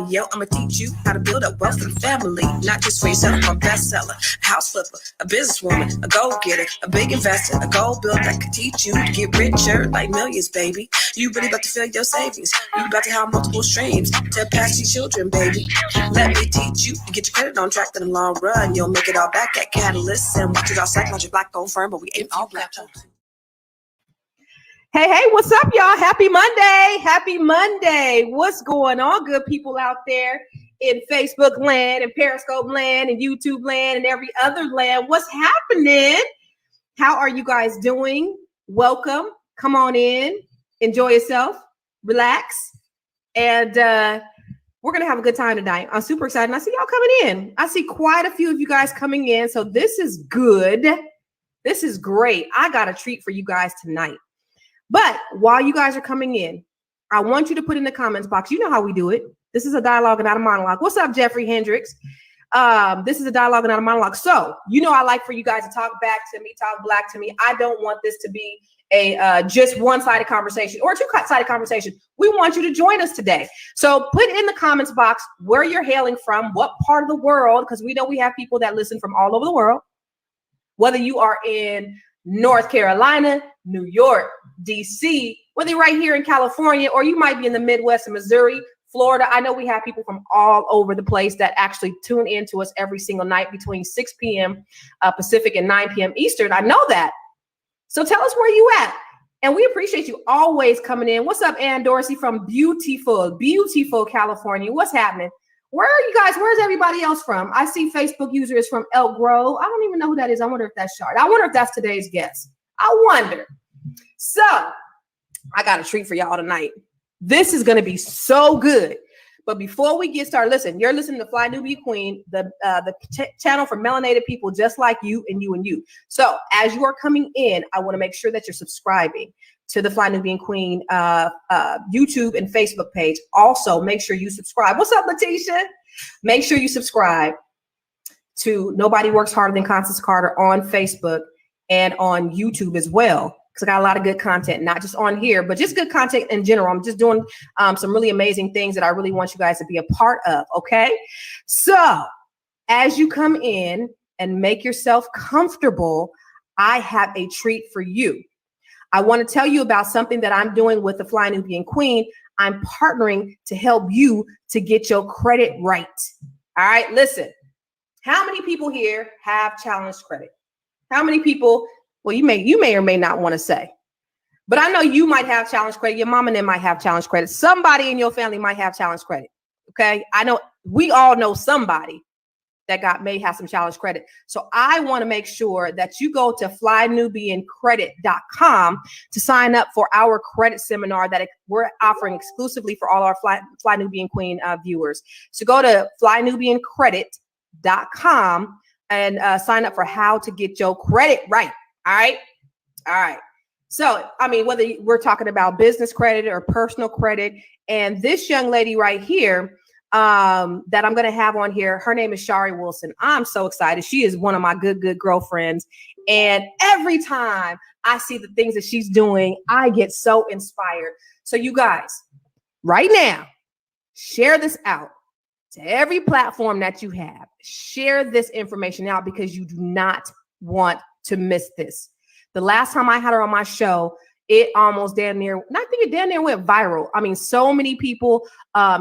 Yo, I'ma teach you how to build up wealth and family, not just for yourself. I'm a bestseller, a house flipper, a businesswoman, a go-getter, a big investor, a gold builder that can teach you to get richer like millions, baby. You really about to fill your savings. You about to have multiple streams to pass your children, baby. Let me teach you to get your credit on track in the long run. You'll make it all back at Catalyst and watch it all psychology black on firm, but we ain't all black. Hey, what's up, y'all? Happy Monday. Happy Monday. What's going on, good people out there in Facebook land and Periscope land and YouTube land and every other land? What's happening? How are you guys doing? Welcome. Come on in. Enjoy yourself. Relax. And we're going to have a good time tonight. I'm super excited. I see y'all coming in. I see quite a few of you guys coming in. So this is good. This is great. I got a treat for you guys tonight. But while you guys are coming in, I want you to put in the comments box. You know how we do it. This is a dialogue and not a monologue. What's up, Jeffrey Hendricks? This is a dialogue and not a monologue. So, you know, I like for you guys to talk back to me, talk black to me. I don't want this to be a just one-sided conversation or a two-sided conversation. We want you to join us today. So put in the comments box where you're hailing from, what part of the world, because we know we have people that listen from all over the world, whether you are in North Carolina, New York, DC, whether you're right here in California, or you might be in the Midwest in Missouri, Florida. I know we have people from all over the place that actually tune in to us every single night between 6 p.m. Pacific and 9 p.m. Eastern. I know that. So tell us where you at. And we appreciate you always coming in. What's up, Ann Dorsey from beautiful California? What's happening? Where are you guys? Where's everybody else from? I see Facebook user is from Elk Grove. I don't even know who that is. I wonder if that's Shari. I wonder if that's today's guest. I wonder. So I got a treat for y'all tonight. This is going to be so good. But before we get started, listen, you're listening to Fly Nubia Queen, the channel for melanated people just like you and you and you. So as you are coming in, I want to make sure that you're subscribing to the Fly Nubian Queen YouTube and Facebook page. Also, make sure you subscribe. What's up, Letitia? Make sure you subscribe to Nobody Works Harder Than Constance Carter on Facebook and on YouTube as well, because I got a lot of good content, not just on here, but just good content in general. I'm just doing some really amazing things that I really want you guys to be a part of, okay? So as you come in and make yourself comfortable, I have a treat for you. I want to tell you about something that I'm doing with the Fly Nubian Queen. I'm partnering to help you to get your credit right. All right, listen. How many people here have challenged credit? How many people? Well, you may or may not want to say, but I know you might have challenged credit. Your mom and them might have challenged credit. Somebody in your family might have challenged credit. Okay, I know we all know somebody that may have some challenge credit. So I want to make sure that you go to flynubiancredit.com to sign up for our credit seminar that we're offering exclusively for all our Fly Nubian Queen viewers. So go to flynubiancredit.com and sign up for how to get your credit right. All right. So, I mean, whether we're talking about business credit or personal credit, and this young lady right here, that I'm going to have on here. Her name is Shari Wilson. I'm so excited. She is one of my good girlfriends. And every time I see the things that she's doing, I get so inspired. So you guys, right now, share this out to every platform that you have. Share this information out because you do not want to miss this. The last time I had her on my show, it almost damn near went viral. I mean, so many people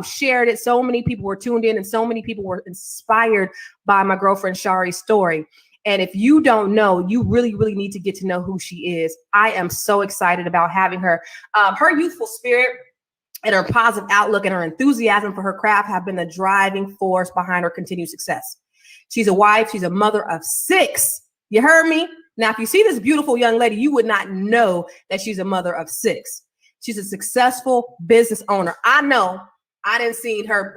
shared it. So many people were tuned in and so many people were inspired by my girlfriend Shari's story. And if you don't know, you really need to get to know who she is. I am so excited about having her. Her youthful spirit and her positive outlook and her enthusiasm for her craft have been the driving force behind her continued success. She's a wife. She's a mother of 6. You heard me? Now, if you see this beautiful young lady, you would not know that she's a mother of 6. She's a successful business owner. I know. I didn't see her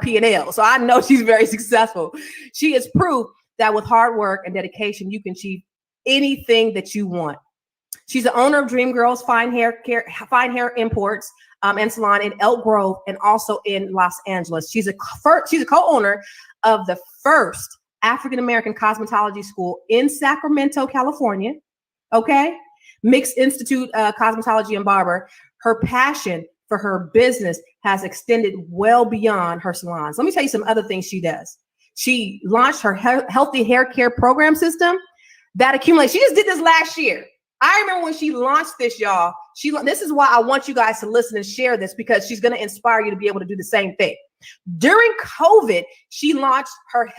P&L, so I know she's very successful. She is proof that with hard work and dedication, you can achieve anything that you want. She's the owner of Dream Girls Fine Hair Imports and Salon in Elk Grove and also in Los Angeles. She's a co-owner of the first African-American cosmetology school in Sacramento, California. Okay. Mixed Institute Cosmetology and Barber. Her passion for her business has extended well beyond her salons. Let me tell you some other things she does. She launched her healthy hair care program system that accumulates. She just did this last year. I remember when she launched this, y'all. This is why I want you guys to listen and share this, because she's going to inspire you to be able to do the same thing. During COVID, she launched her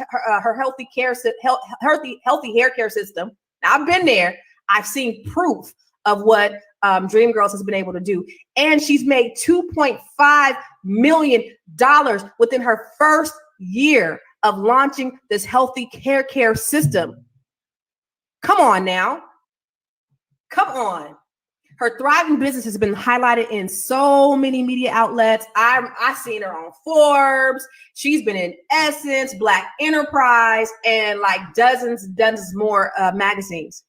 healthy hair care system. Now, I've been there. I've seen proof of what Dream Girls has been able to do. And she's made $2.5 million within her first year of launching this healthy hair care system. Come on now. Come on. Her thriving business has been highlighted in so many media outlets. I've seen her on Forbes. She's been in Essence, Black Enterprise, and like dozens more magazines.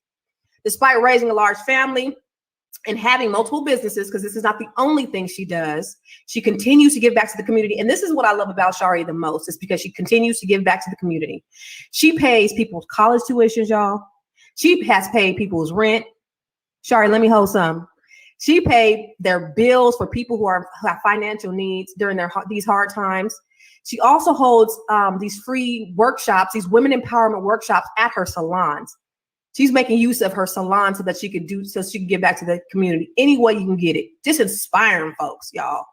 Despite raising a large family and having multiple businesses, because this is not the only thing she does, she continues to give back to the community. And this is what I love about Shari the most, is because she continues to give back to the community. She pays people's college tuitions, y'all. She has paid people's rent. Shari, let me hold some. She paid their bills for people who have financial needs during these hard times. She also holds these free workshops, these women empowerment workshops at her salons. She's making use of her salon so she can give back to the community any way you can get it. Just inspiring folks, y'all.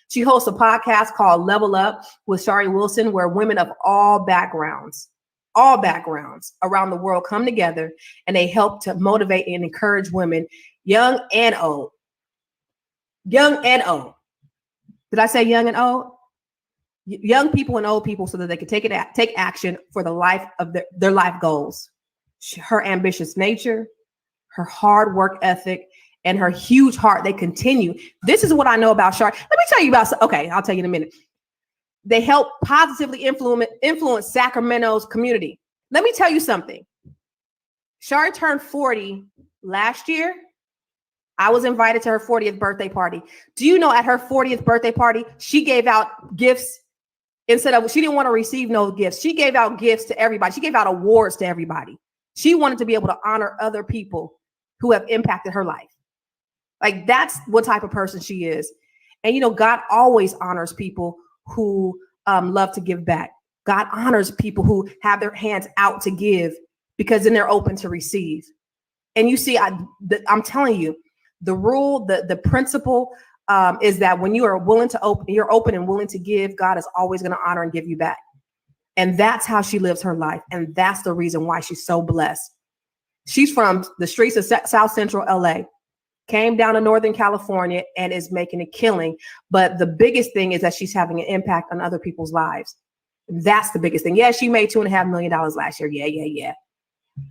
She hosts a podcast called Level Up with Shari Wilson, where women of all backgrounds around the world come together, and they help to motivate and encourage women, young and old. Young and old. Did I say young and old? Young people and old people, so that they can take action for the life of their life goals. Her ambitious nature, her hard work ethic, and her huge heart, they continue. This is what I know about Shari. Let me tell you I'll tell you in a minute. They help positively influence Sacramento's community. Let me tell you something. Shari turned 40 last year. I was invited to her 40th birthday party. Do you know, at her 40th birthday party, she gave out gifts she didn't want to receive no gifts. She gave out gifts to everybody. She gave out awards to everybody. She wanted to be able to honor other people who have impacted her life. Like, that's what type of person she is. And, God always honors people who love to give back. God honors people who have their hands out to give, because then they're open to receive. And you see, I'm telling you, the rule, the principle is that when you are you're open and willing to give, God is always going to honor and give you back. And that's how she lives her life. And that's the reason why she's so blessed. She's from the streets of South Central LA, came down to Northern California, and is making a killing. But the biggest thing is that she's having an impact on other people's lives. That's the biggest thing. Yeah, she made $2.5 million last year. Yeah.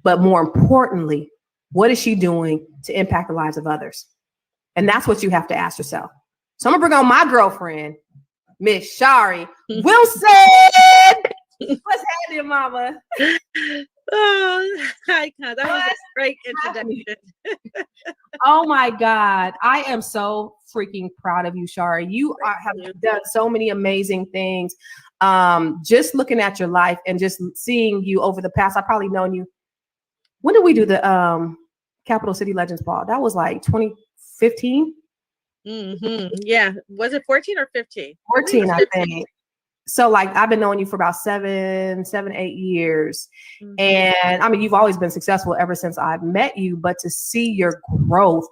But more importantly, what is she doing to impact the lives of others? And that's what you have to ask yourself. So I'm gonna bring on my girlfriend, Miss Shari Wilson. What's happening, Mama? Oh, hi, Con. That was a great introduction. Oh my God. I am so freaking proud of you, Shari. You have done so many amazing things. Just looking at your life and just seeing you over the past, I've probably known you. When did we do the Capital City Legends Ball? That was like 2015. Mm-hmm. Yeah. Was it 14 or 15? 14, I think. So like, I've been knowing you for about 8 years. Mm-hmm. And I mean, you've always been successful ever since I've met you, but to see your growth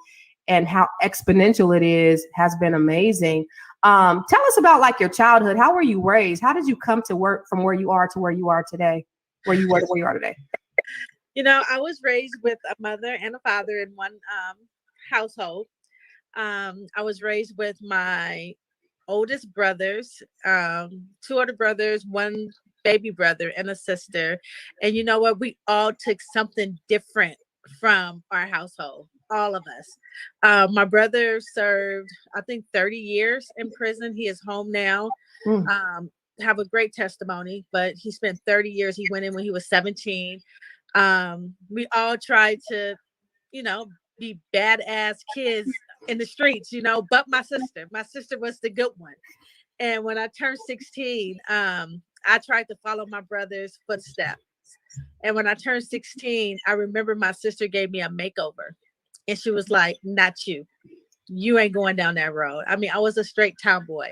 and how exponential it is has been amazing. Tell us about like your childhood. How were you raised? How did you come to work from where you are to where you are today? Where you were to where you are today? I was raised with a mother and a father in one household. I was raised with my oldest brothers, 2 older brothers, 1 baby brother, and a sister. And you know what? We all took something different from our household, all of us. My brother served, I think, 30 years in prison. He is home now. Have a great testimony, but he spent 30 years. He went in when he was 17. We all tried to, be badass kids in the streets, but my sister was the good one. And when I turned 16, I tried to follow my brother's footsteps. And when I turned 16, I remember my sister gave me a makeover, and she was like, "Not you." you ain't going down that road. I mean, I was a straight tomboy,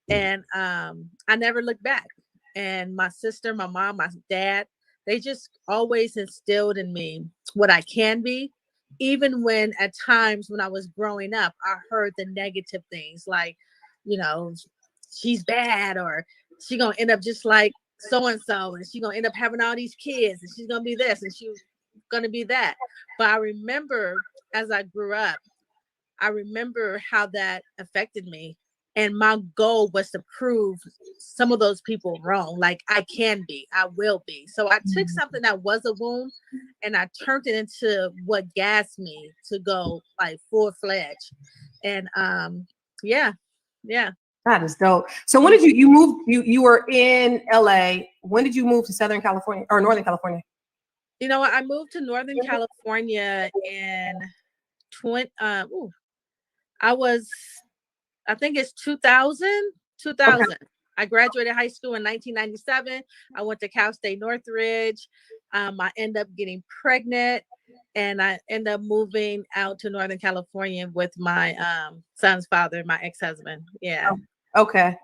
and I never looked back. And my sister, my mom, my dad, they just always instilled in me what I can be, even when at times when I was growing up, I heard the negative things like, you know, she's bad, or she gonna end up just like so and so, and she gonna end up having all these kids, and she's gonna be this, and she's gonna be that. But I remember as I grew up, I remember how that affected me. And my goal was to prove some of those people wrong. Like, I can be, I will be. So I took something that was a wound and I turned it into what gassed me to go like full fledged. And yeah, yeah. That is dope. So when did you move? You were in LA. When did you move to Southern California or Northern California? You know what? I moved to Northern California in 20. I think it's 2000. Okay. I graduated high school in 1997. I went to Cal State Northridge. I ended up getting pregnant, and I ended up moving out to Northern California with my son's father, my ex-husband. Yeah. Okay.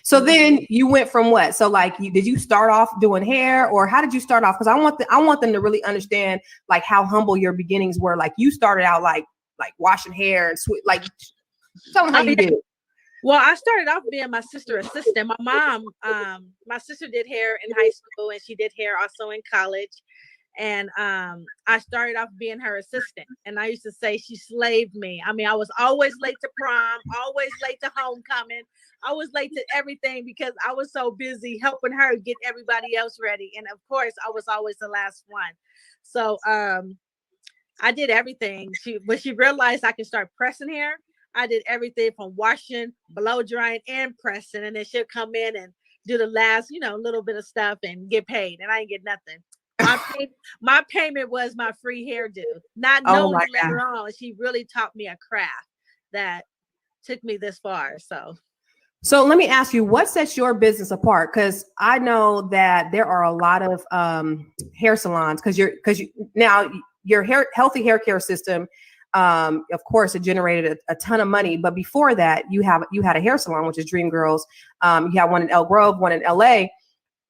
So then you went from what? So like, did you start off doing hair, or how did you start off? Because I want them to really understand like how humble your beginnings were. Like you started out like washing hair and like. Tell them how you did it. Well, I started off being my sister's assistant. My mom, my sister did hair in high school, and she did hair also in college. And I started off being her assistant. And I used to say she slaved me. I mean, I was always late to prom, always late to homecoming. I was late to everything because I was so busy helping her get everybody else ready. And of course, I was always the last one. So I did everything. When she realized I could start pressing hair, I did everything from washing, blow drying, and pressing. And then she'll come in and do the last, little bit of stuff and get paid. And I didn't get nothing. My payment was my free hairdo. Not knowing later on, she really taught me a craft that took me this far. So let me ask you, what sets your business apart? Because I know that there are a lot of hair salons, because your healthy hair care system. Of course, it generated a ton of money. But before that, you had a hair salon, which is Dream Girls. You had one in El Grove, one in LA.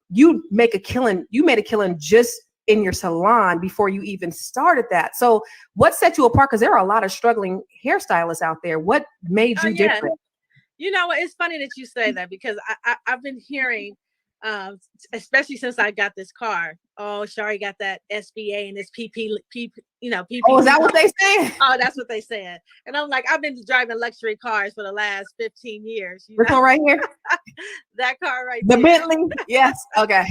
You made a killing just in your salon before you even started that. So what set you apart? Because there are a lot of struggling hairstylists out there. What made you different? It's funny that you say that, because I've been hearing, especially since I got this car. Oh, Shari got that SBA and this PP. Oh, is that what they say? Oh, that's what they said. And I'm like, I've been driving luxury cars for the last 15 years. This one right here? That car right there. The Bentley? Yes. Okay.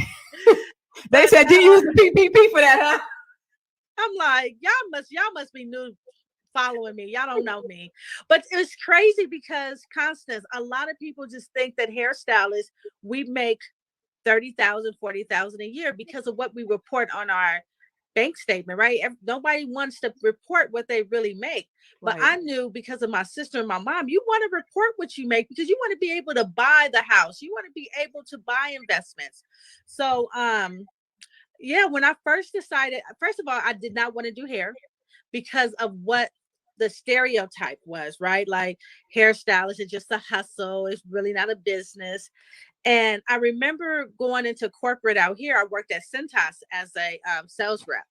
They said, do you use the PPP for that, huh? I'm like, y'all must be new following me. Y'all don't know me. But it's crazy because, Constance, a lot of people just think that hairstylists, we make $30,000, $40,000 a year because of what we report on our bank statement, right? Nobody wants to report what they really make. But right. I knew, because of my sister and my mom, you want to report what you make because you want to be able to buy the house. You want to be able to buy investments. So, when I first decided, first of all, I did not want to do hair because of what the stereotype was, right? Like, hairstylist is just a hustle. It's really not a business. And I remember going into corporate out here. I worked at Cintas as a sales rep.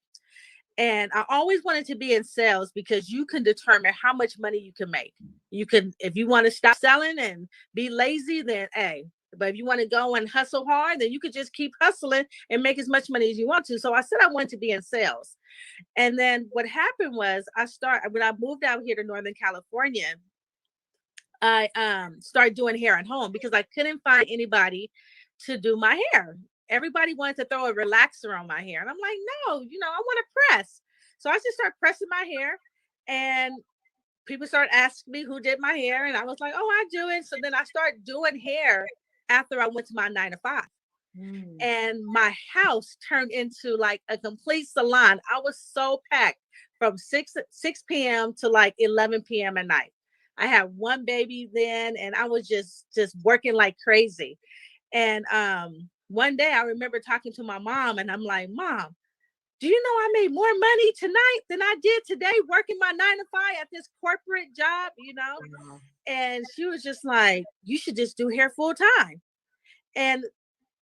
And I always wanted to be in sales because you can determine how much money you can make. You can, if you want to stop selling and be lazy, then hey. But if you want to go and hustle hard, then you could just keep hustling and make as much money as you want to. So I said I wanted to be in sales. And then what happened was when I moved out here to Northern California, I started doing hair at home because I couldn't find anybody to do my hair. Everybody wanted to throw a relaxer on my hair. And I'm like, no, I want to press. So I just started pressing my hair, and people started asking me who did my hair. And I was like, oh, I do it. So then I started doing hair after I went to my 9-to-5. And my house turned into like a complete salon. I was so packed from 6 p.m. to like 11 p.m. at night. I had one baby then, and I was just working like crazy. And one day I remember talking to my mom, and I'm like, Mom, do you know I made more money tonight than I did today working my 9 to 5 at this corporate job, you know? And she was just like, you should just do hair full time. And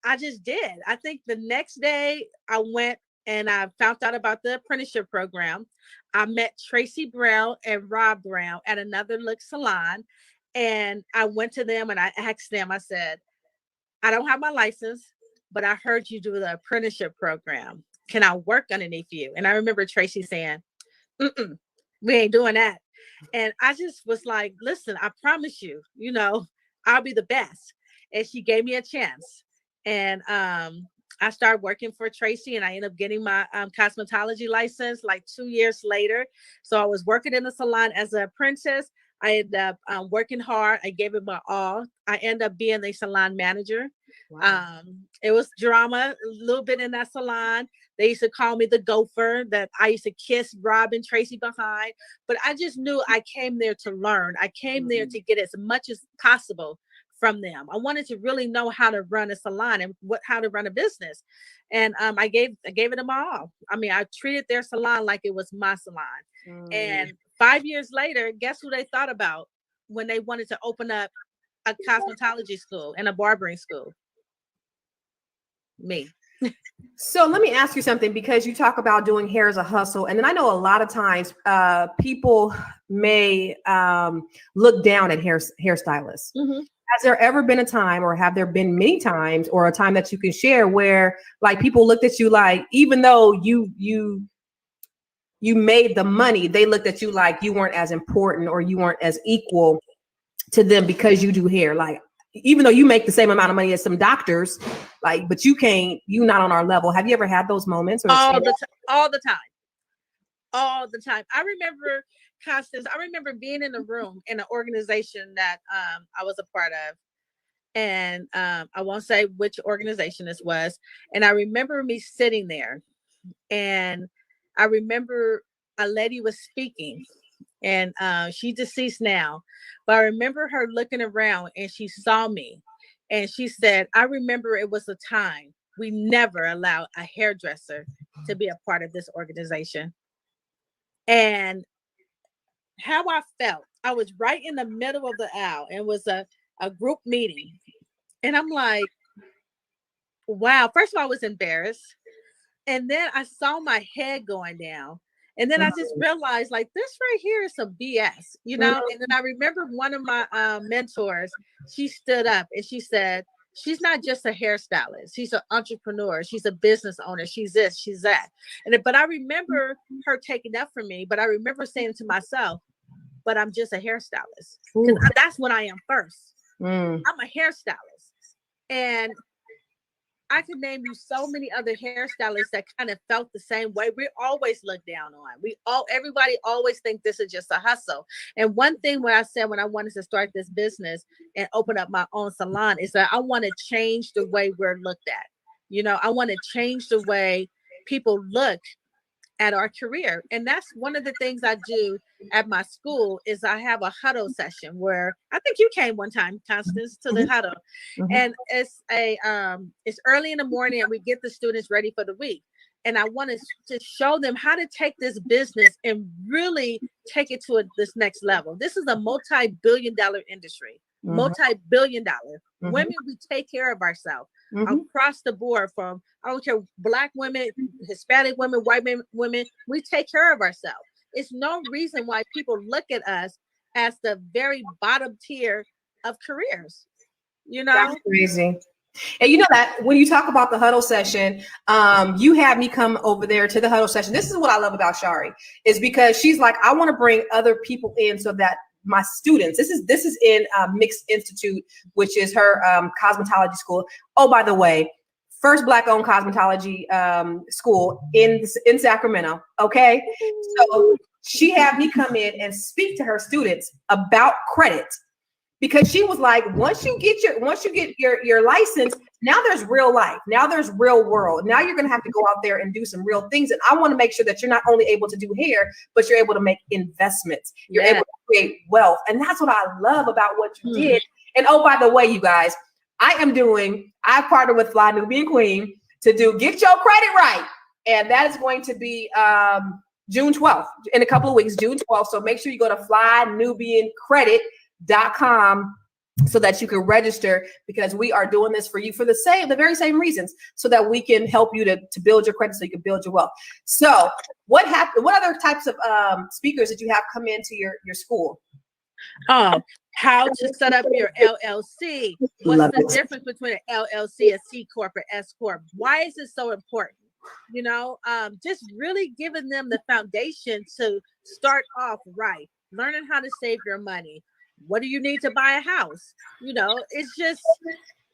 I just did. I think the next day I went and I found out about the apprenticeship program. I met Tracy Brown and Rob Brown at another look salon. And I went to them and I asked them, I said, I don't have my license, but I heard you do the apprenticeship program. Can I work underneath you? And I remember Tracy saying, we ain't doing that. And I just was like, listen, I promise you, you know, I'll be the best. And she gave me a chance. And I started working for Tracy, and I ended up getting my cosmetology license like 2 years later. So I was working in the salon as an apprentice. I ended up working hard. I gave it my all. I ended up being a salon manager. Wow. It was drama a little bit in that salon. They used to call me the gopher, that I used to kiss Rob and Tracy behind. But I just knew I came there to learn. I came there to get as much as possible from them. I wanted to really know how to run a salon and how to run a business. And I gave it my all. I mean, I treated their salon like it was my salon. And 5 years later, guess who they thought about when they wanted to open up a cosmetology school and a barbering school? Me. So let me ask you something, because you talk about doing hair as a hustle. And then I know a lot of times people may look down at hairstylists. Has there ever been a time, or have there been many times, or a time that you can share where like people looked at you like, even though you made the money, they looked at you like you weren't as important or you weren't as equal to them because you do hair? Like, even though you make the same amount of money as some doctors, like, but you not on our level. Have you ever had those moments? Or all the time. I remember, Constance, I remember being in a room in an organization that I was a part of. And I won't say which organization this was. And I remember me sitting there, and I remember a lady was speaking, and she's deceased now, but I remember her looking around and she saw me, and she said, I remember it was a time we never allowed a hairdresser to be a part of this organization. And how I felt, I was right in the middle of the aisle, and it was a group meeting. And I'm like, wow. First of all, I was embarrassed. And then I saw my head going down. And then I just realized, like, this right here is some BS, you know? And then I remember one of my mentors, she stood up and she said, she's not just a hairstylist. She's an entrepreneur. She's a business owner. She's this, she's that. But I remember her taking that from me. But I remember saying to myself, but I'm just a hairstylist. Because that's what I am first. I'm a hairstylist. And I could name you so many other hairstylists that kind of felt the same way. We're always looked down on. Everybody always think this is just a hustle. And one thing where I said when I wanted to start this business and open up my own salon is that I want to change the way we're looked at. You know, I want to change the way people look at our career. And that's one of the things I do at my school is I have a huddle session where I think you came one time, Constance, to the huddle. And it's it's early in the morning and we get the students ready for the week. And I want to show them how to take this business and really take it to this next level. This is a multi-billion-dollar industry, multi-billion-dollar. Women, we take care of ourselves. Across the board, from I don't care, Black women, Hispanic women, white women, we take care of ourselves. It's no reason why people look at us as the very bottom tier of careers. You know, that's crazy. And you know that when you talk about the huddle session, you had me come over there to the huddle session. This is what I love about Shari, is because she's like, I want to bring other people in so that my students, this is in Mixed Institute, which is her cosmetology school. Oh, by the way, first Black-owned cosmetology school in Sacramento. Okay, so she had me come in and speak to her students about credit, because she was like, once you get your license, now there's real life. Now there's real world. Now you're going to have to go out there and do some real things. And I want to make sure that you're not only able to do hair, but you're able to make investments. You're able to create wealth. And that's what I love about what you did. And oh, by the way, you guys, I've partnered with Fly Nubian Queen to do Get Your Credit Right. And that is going to be June 12th, in a couple of weeks, June 12th. So make sure you go to flynubiancredit.com so that you can register, because we are doing this for you for the very same reasons, so that we can help you to build your credit so you can build your wealth. So what happened? What other types of speakers did you have come into your school? How to set up your LLC. What's the difference between an LLC, a C Corp, or S Corp? Why is it so important? You know, just really giving them the foundation to start off right, learning how to save your money. What do you need to buy a house? You know, it's just,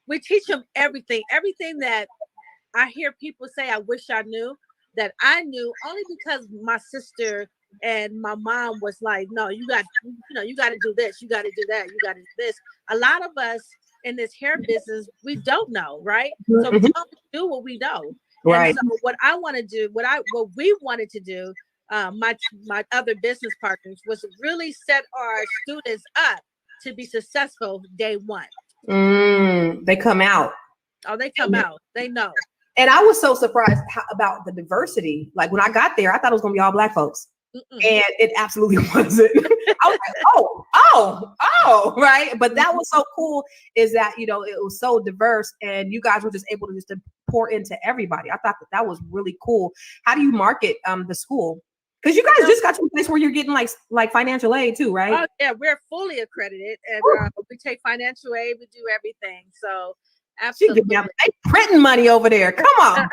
we teach them everything that I hear people say, I wish I knew, that I knew only because my sister and my mom was like, no, you got to do this, you got to do that, you got to do this. A lot of us in this hair business, we don't know, right? So we don't do what we know. Right. And so what I want to do, what we wanted to do, my other business partners, was really set our students up to be successful day one. They come out. Oh, they come out. They know. And I was so surprised about the diversity. Like when I got there, I thought it was going to be all Black folks. And it absolutely wasn't. I was like, oh, right. But that was so cool, is that, you know, it was so diverse and you guys were just able to pour into everybody. I thought that was really cool. How do you market the school? Because you guys just got to a place where you're getting like financial aid too, right? Oh, yeah, we're fully accredited, and we take financial aid. We do everything. So absolutely, they printing money over there. Come on.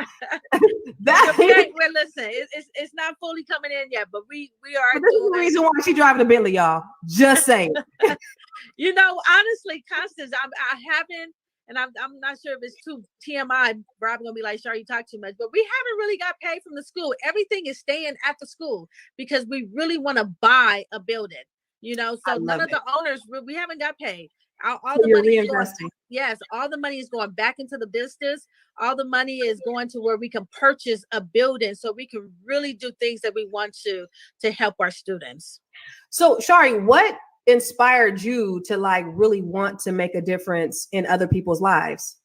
Well, listen, it's not fully coming in yet, but we are. This is the reason why she's driving a Bentley, y'all. Just saying. You know, honestly, Constance, I haven't. And I'm not sure if it's too TMI. Rob gonna be like, "Shari, you talk too much," but we haven't really got paid from the school. Everything is staying at the school because we really want to buy a building. You know, so none of the owners, we haven't got paid. All the money is going, yes, all the money is going back into the business. All the money is going to where we can purchase a building, so we can really do things that we want to help our students. So, Shari, what inspired you to like really want to make a difference in other people's lives?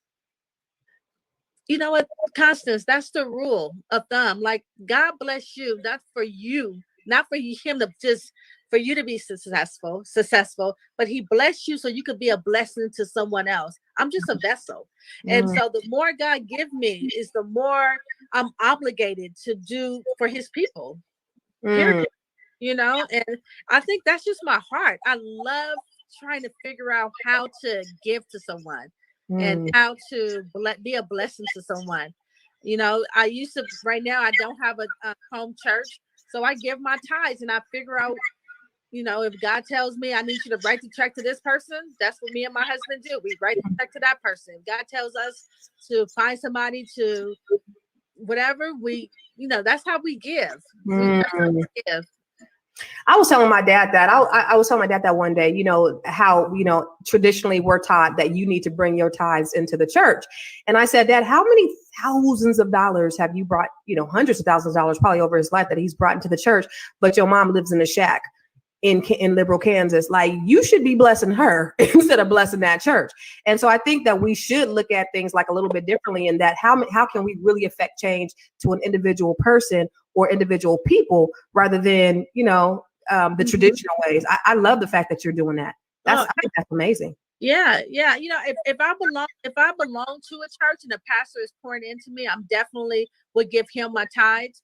You know what, Constance, that's the rule of thumb. Like, God bless you, not for you, not for him to just for you to be successful, but he blessed you so you could be a blessing to someone else. I'm just a vessel. And so the more God give me is the more I'm obligated to do for his people. Period. You know, and I think that's just my heart. I love trying to figure out how to give to someone and how to be a blessing to someone. You know, right now I don't have a home church, so I give my tithes and I figure out, you know, if God tells me I need you to write the check to this person, that's what me and my husband do. We write the check to that person. If God tells us to find somebody to whatever, that's how we give. I was telling my dad that I was telling my dad that one day, you know, how, you know, traditionally we're taught that you need to bring your tithes into the church. And I said, Dad, how many thousands of dollars have you brought, you know, hundreds of thousands of dollars probably over his life that he's brought into the church, but your mom lives in a shack in Liberal, Kansas? Like, you should be blessing her instead of blessing that church. And so I think that we should look at things like a little bit differently, in that how can we really affect change to an individual person or individual people rather than, you know, the traditional ways. I love the fact that you're doing that. I think that's amazing. Yeah. You know, if I belong to a church and the pastor is pouring into me, I'm definitely would give him my tithes,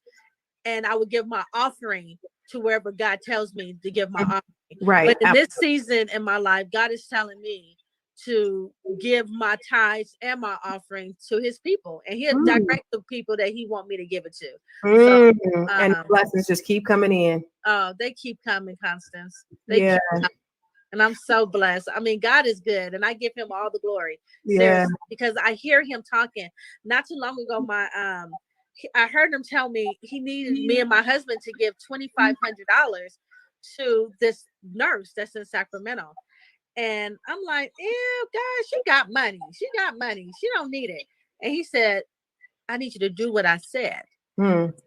and I would give my offering to wherever God tells me to give my offering. Right. But in this season in my life, God is telling me to give my tithes and my offering to his people, and he'll direct the people that he want me to give it to. So, and blessings just keep coming in. Oh, they keep coming, Constance. Keep coming. And I'm so blessed. I mean, God is good, and I give him all the glory. Seriously, because I hear him talking. Not too long ago, I heard him tell me he needed me and my husband to give $2,500 to this nurse that's in Sacramento. And I'm like, ew, God, she got money. She don't need it. And he said, I need you to do what I said.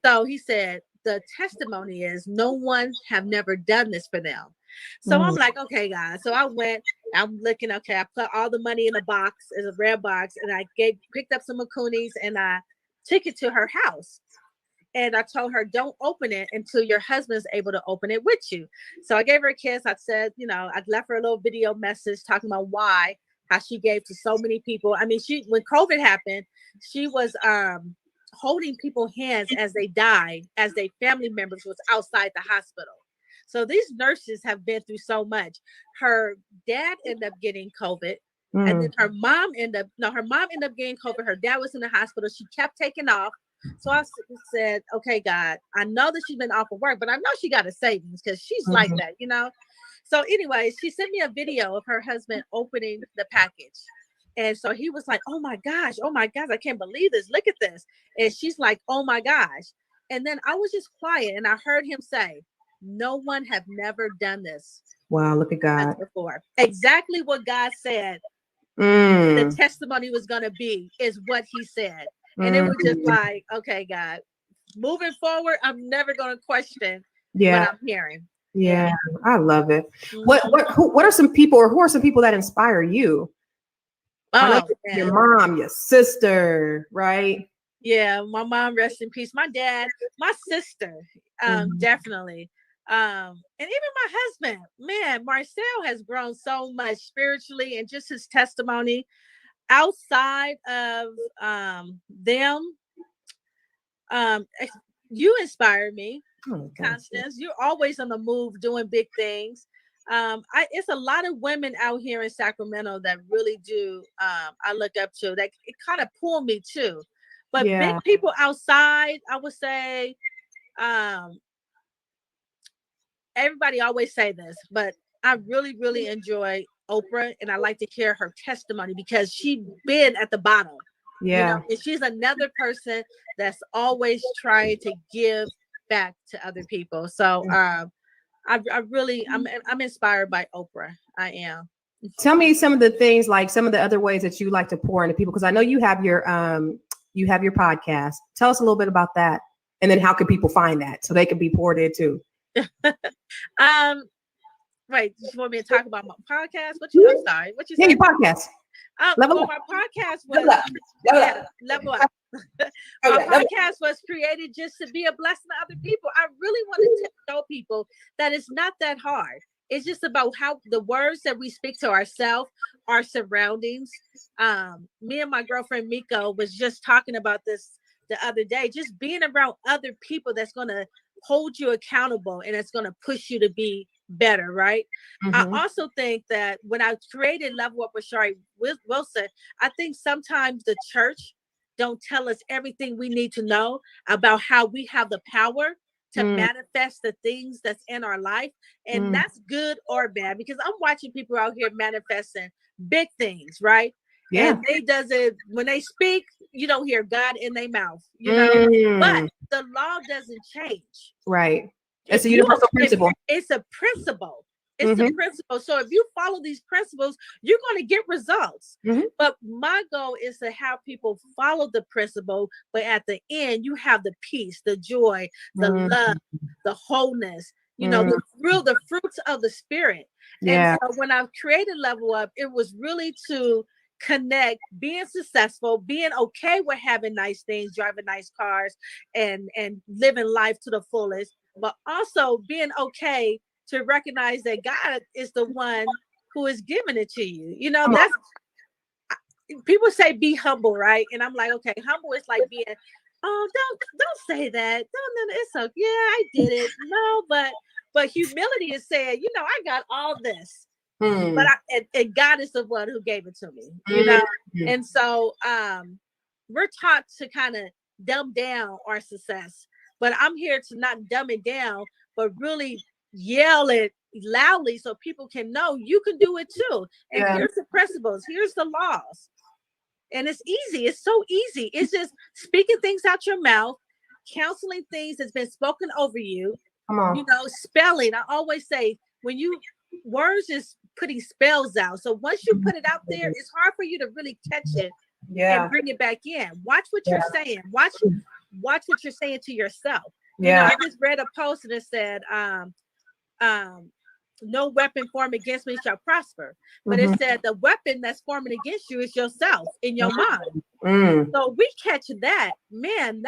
So he said, the testimony is no one have never done this for them. So I'm like, okay, guys. So I'm looking, okay, I put all the money in a box, in a red box, and I picked up some macunis and I took it to her house. And I told her, don't open it until your husband's able to open it with you. So I gave her a kiss. I said, I left her a little video message talking about how she gave to so many people. I mean, when COVID happened, she was holding people's hands as they died, as their family members was outside the hospital. So these nurses have been through so much. Her dad ended up getting COVID. And then her mom ended up getting COVID. Her dad was in the hospital. She kept taking off. So I said, okay, God, I know that she's been off of work, but I know she got a savings because she's like that, So anyway, she sent me a video of her husband opening the package. And so he was like, oh my gosh, I can't believe this. Look at this. And she's like, oh my gosh. And then I was just quiet and I heard him say, no one have never done this. Wow, look at God. Before. Exactly what God said the testimony was going to be is what he said. And it was just like, okay, God, moving forward, I'm never going to question what I'm hearing. Yeah, I love it. What are some people, or who are some people that inspire you? Your mom, your sister, right? Yeah, my mom, rest in peace. My dad, my sister, definitely. And even my husband, man, Marcel has grown so much spiritually, and just his testimony outside of them. You inspire me, Constance. You're always on the move doing big things. It's a lot of women out here in Sacramento that really do I look up to, that it kind of pull me too. But big people outside, I would say, everybody always say this, but I really, really enjoy Oprah, and I like to hear her testimony because she's been at the bottom. And she's another person that's always trying to give back to other people. So I'm inspired by Oprah. I am. Tell me some of the things, like some of the other ways that you like to pour into people, because I know you have your podcast. Tell us a little bit about that, and then how can people find that so they can be poured into? Right. You want me to talk about my podcast? I'm sorry. What you say? Your podcast. My podcast was Level Up. My podcast was created just to be a blessing to other people. I really wanted to show people that it's not that hard. It's just about how the words that we speak to ourselves, our surroundings. Me and my girlfriend Miko was just talking about this the other day. Just being around other people that's going to hold you accountable and it's going to push you to be better, right? I also think that when I created Level Up with Shari Wilson, I think sometimes the church don't tell us everything we need to know about how we have the power to manifest the things that's in our life. And that's good or bad, because I'm watching people out here manifesting big things, right? Yeah. And they does it when they speak, you don't hear God in their mouth, but the law doesn't change. Right. It's a universal principle. It's a principle. It's the principle. So if you follow these principles, you're going to get results. But my goal is to have people follow the principle, but at the end, you have the peace, the joy, the love, the wholeness, the fruits of the spirit. And so when I've created Level Up, it was really to connect being successful, being okay with having nice things, driving nice cars, and living life to the fullest, but also being okay to recognize that God is the one who is giving it to you. That's people say be humble, right? And I'm like, okay, humble is like being, oh, don't say that. No, it's okay. Yeah, I did it. No, but humility is saying, I got all this. But and God is the one who gave it to me, And so we're taught to kind of dumb down our success, but I'm here to not dumb it down, but really yell it loudly so people can know you can do it too. And here's the principles, here's the laws. And it's easy. It's so easy. It's just speaking things out your mouth, counseling things that's been spoken over you. Come on. Spelling. I always say words is putting spells out. So once you put it out there, it's hard for you to really catch it and bring it back in. Watch what you're saying. Watch what you're saying to yourself. I just read a post and it said, no weapon formed against me shall prosper. But it said the weapon that's forming against you is yourself in your mind. So we catch that, man,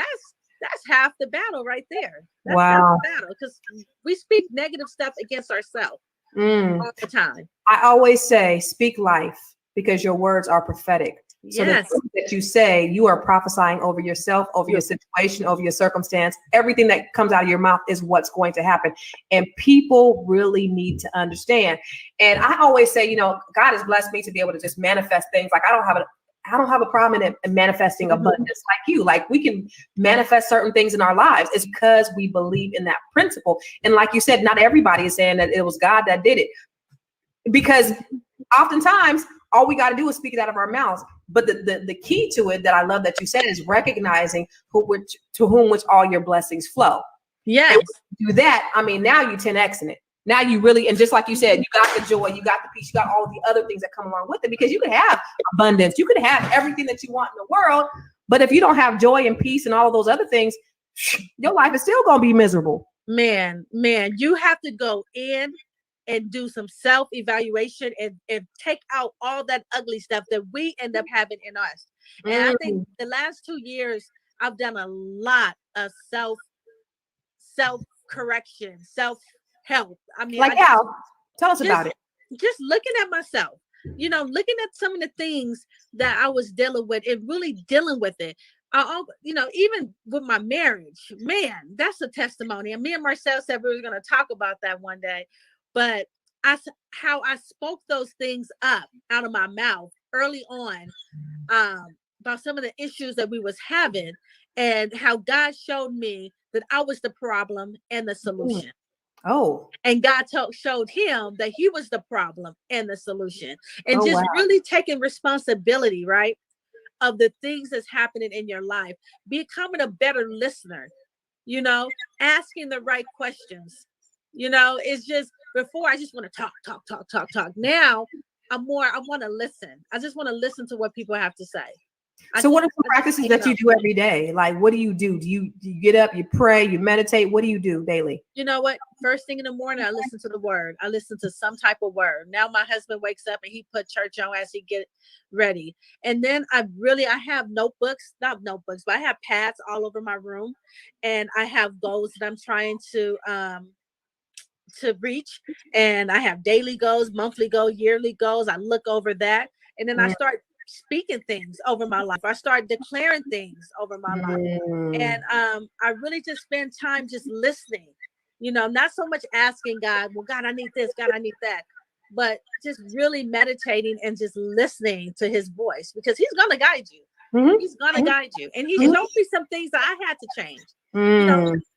That's half the battle right there. That's Wow. half the battle, because we speak negative stuff against ourselves Mm. all the time. I always say, speak life, because your words are prophetic. So the Yes. things that you say, you are prophesying over yourself, over your situation, over your circumstance. Everything that comes out of your mouth is what's going to happen. And people really need to understand. And I always say, God has blessed me to be able to just manifest things. Like I don't have a problem in manifesting abundance like you. Like we can manifest certain things in our lives. It's because we believe in that principle. And like you said, not everybody is saying that it was God that did it, because oftentimes all we got to do is speak it out of our mouths. But the key to it that I love that you said is recognizing to whom which all your blessings flow. Yes. And when you do that, I mean, now you 10xing it. Now you really, and just like you said, you got the joy, you got the peace, you got all the other things that come along with it, because you could have abundance, you could have everything that you want in the world, but if you don't have joy and peace and all of those other things, your life is still going to be miserable. Man, you have to go in and do some self-evaluation and take out all that ugly stuff that we end up having in us. And I think the last 2 years, I've done a lot of self-correction, self-help. I mean, tell us about it. Just looking at myself, looking at some of the things that I was dealing with and really dealing with it. Even with my marriage, man, that's a testimony. And me and Marcel said we were going to talk about that one day. But how I spoke those things up out of my mouth early on about some of the issues that we was having, and how God showed me that I was the problem and the solution. Oh. And God showed him that he was the problem and the solution. And really taking responsibility, right, of the things that's happening in your life, becoming a better listener, asking the right questions. It's just, before I just want to talk. Now I want to listen. I just want to listen to what people have to say. So what are the practices that you do every day? Like, what do you do? Do you get up, you pray, you meditate? What do you do daily? You know what? First thing in the morning, I listen to the word. I listen to some type of word. Now my husband wakes up and he put church on as he get ready. And then I have not notebooks, but I have pads all over my room. And I have goals that I'm trying to reach. And I have daily goals, monthly goals, yearly goals. I look over that. And then I start speaking things over my life. I start declaring things over my life. And I really just spend time just listening, not so much asking God, well, God, I need this, God, I need that, but just really meditating and just listening to his voice, because he's going to guide you. He's going to guide you. And he showed me some things that I had to change.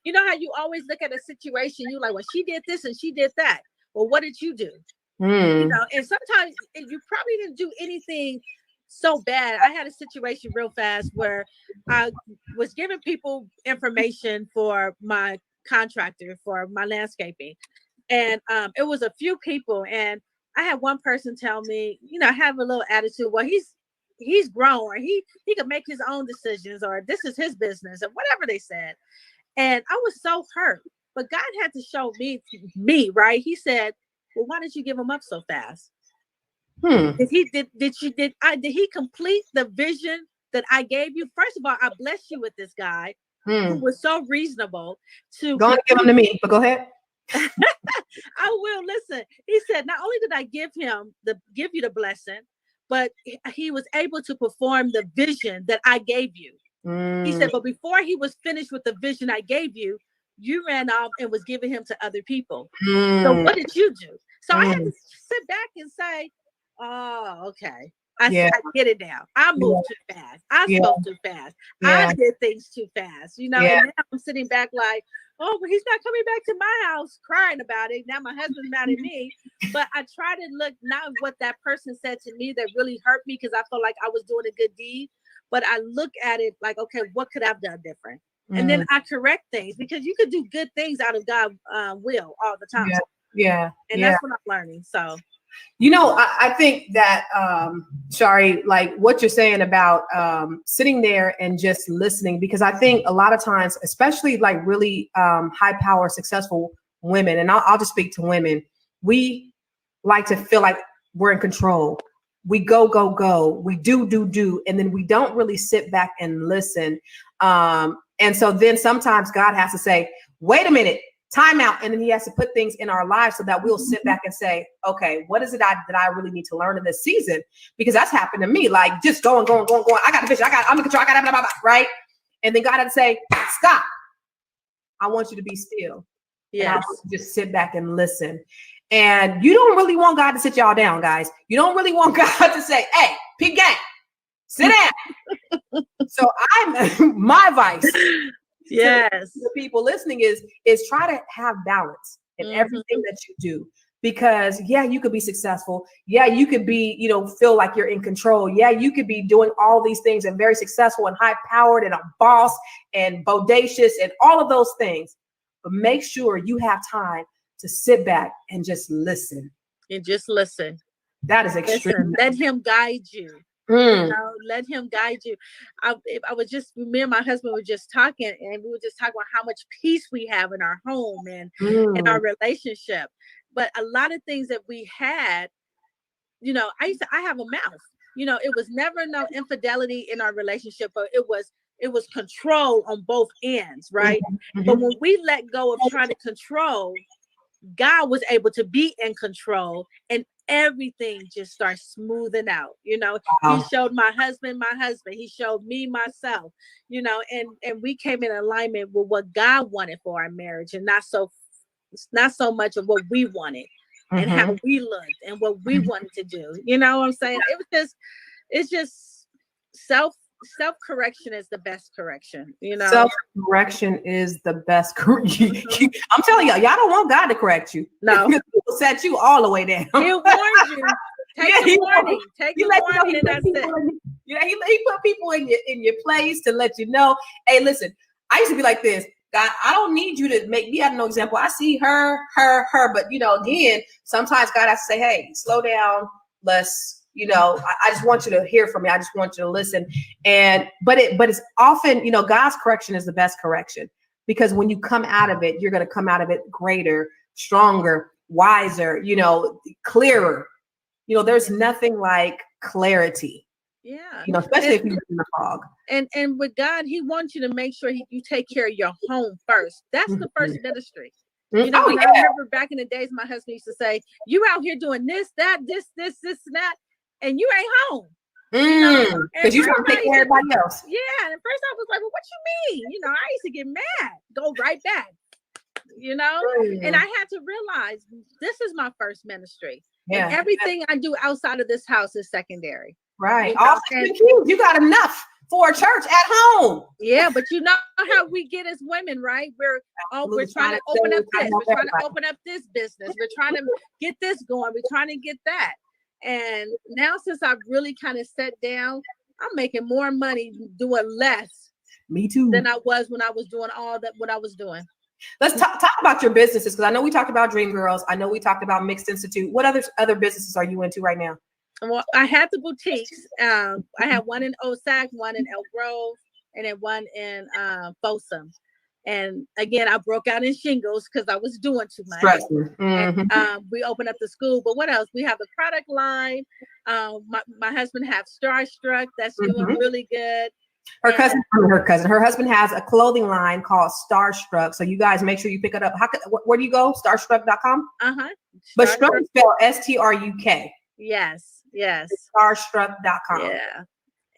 You know how you always look at a situation, you like, well, she did this and she did that. Well, what did you do? And sometimes you probably didn't do anything so bad. I had a situation real fast where I was giving people information for my contractor for my landscaping. And it was a few people. And I had one person tell me, have a little attitude. Well, he's grown, or he can make his own decisions, or this is his business, or whatever they said. And I was so hurt. But God had to show me, right? He said, well, why did you give him up so fast? Did he complete the vision that I gave you? First of all, I blessed you with this guy who was so reasonable to go and give him to me, but go ahead. I will listen. He said, not only did I give you the blessing, but he was able to perform the vision that I gave you. He said, but before he was finished with the vision I gave you, you ran off and was giving him to other people. So what did you do? So I had to sit back and say, oh, okay. I get it now. I moved too fast. I spoke too fast. I did things too fast. And now I'm sitting back like, oh, but he's not coming back to my house crying about it. Now my husband's mad at me. But I try to look not what that person said to me that really hurt me, because I felt like I was doing a good deed. But I look at it like, okay, what could I have done different? And then I correct things, because you could do good things out of God's will all the time. And that's what I'm learning. So, I think that, Shari, like what you're saying about sitting there and just listening, because I think a lot of times, especially like really high power, successful women, and I'll just speak to women, we like to feel like we're in control. We go, we do, and then we don't really sit back and listen. And so then sometimes God has to say, wait a minute, time out. And then he has to put things in our lives so that we'll sit back and say, okay, what is it that I really need to learn in this season? Because that's happened to me. Like just going. I got the vision. I'm in control. I got blah, blah, blah, right? And then God had to say, stop. I want you to be still. Yes. And I want you to just sit back and listen. And you don't really want God to sit y'all down, guys. You don't really want God to say, hey, peep gang, sit down. So my advice yes, to the people listening is try to have balance in everything that you do. Because yeah, you could be successful. Yeah, you could be, feel like you're in control. Yeah, you could be doing all these things and very successful and high powered and a boss and bodacious and all of those things. But make sure you have time to sit back and just listen. And just listen. That is extreme. Let him guide you. Let him guide you. Me and my husband were just talking, and we were just talking about how much peace we have in our home and in our relationship. But a lot of things that we had, I have a mouth. It was never no infidelity in our relationship, but it was control on both ends, right? But when we let go of trying to control, God was able to be in control, and everything just starts smoothing out. Wow. He showed my husband, he showed me, myself, and we came in alignment with what God wanted for our marriage, and not so much of what we wanted and how we looked and what we wanted to do. You know what I'm saying? It's just self-correction is the best correction. Self-correction is the best correction. I'm telling y'all don't want God to correct you. No. He'll set you all the way down. He'll warn you. Take the warning. Take the warning, and that's it. He put people in your place to let you know, hey, listen, I used to be like this. God, I don't need you to make me out no example. I see her, but again, sometimes God has to say, hey, slow down. Let's, I just want you to hear from me. I just want you to listen. But it's often, God's correction is the best correction, because when you come out of it, you're going to come out of it greater, stronger, wiser, clearer. There's nothing like clarity. Yeah. Especially if you're in the fog. And with God, he wants you to make sure you take care of your home first. That's the first ministry. I remember back in the days, my husband used to say, you out here doing this, that, this, and that, and you ain't home. Because you trying to take care of everybody else. Yeah. And at first I was like, well, what you mean? I used to get mad, go right back, and I had to realize this is my first ministry. Yeah. And everything I do outside of this house is secondary. Right. You got enough for a church at home. Yeah, but you know how we get as women, right? We're trying to open up this. We're trying to open up this business. We're trying to get this going. We're trying to get that. And now, since I've really kind of sat down, I'm making more money doing less. Me too. Than I was when I was doing what I was doing. Let's talk about your businesses, because I know we talked about Dream Girls. I know we talked about Mixed Institute. What other businesses are you into right now? Well, I had the boutiques. I had one in Osac, one in Elk Grove, and then one in Folsom. And again, I broke out in shingles because I was doing too much. And we opened up the school. But what else? We have a product line. My husband has Starstruck. That's doing really good. Her husband has a clothing line called Starstruck. So you guys make sure you pick it up. Where do you go? Starstruck.com? But Struck is spelled STRUK. Yes. Starstruck.com. Yeah.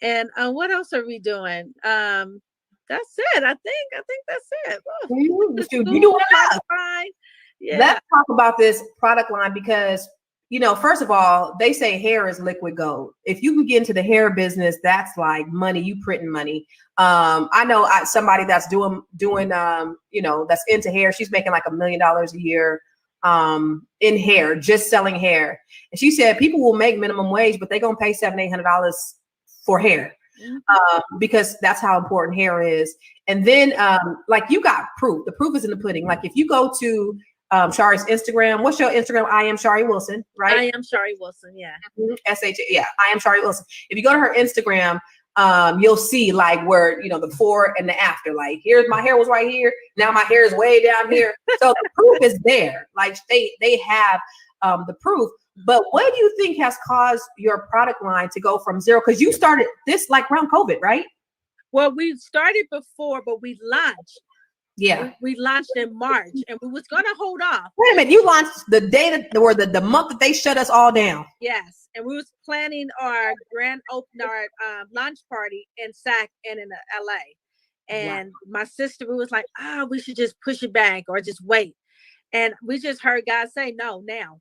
And what else are we doing? That's it. I think that's it. You doing enough. Yeah. Let's talk about this product line, because first of all, they say hair is liquid gold. If you can get into the hair business, that's like money. You printing money. I know somebody that's doing that's into hair. She's making like $1 million a year in hair, just selling hair. And she said people will make minimum wage, but they're gonna pay $700-800 for hair, because that's how important hair is. And then like you got proof. The proof is in the pudding. Like if you go to Shari's Instagram. What's your Instagram? I am Shari Wilson, right? I am Shari Wilson, yeah. Yeah, I am Shari Wilson. If you go to her Instagram, you'll see like where, the before and the after. Like, here's my hair was right here. Now my hair is way down here. So the proof is there. Like they have the proof. But what do you think has caused your product line to go from zero? Because you started this like around COVID, right? Well, we started before, but we launched. Yeah. We launched in March, and we was gonna hold off. Wait a minute, you launched the day that, or the month that they shut us all down. Yes, and we was planning our grand opening, our launch party in SAC and in LA. And my sister, we was like, we should just push it back or just wait. And we just heard God say, no, now.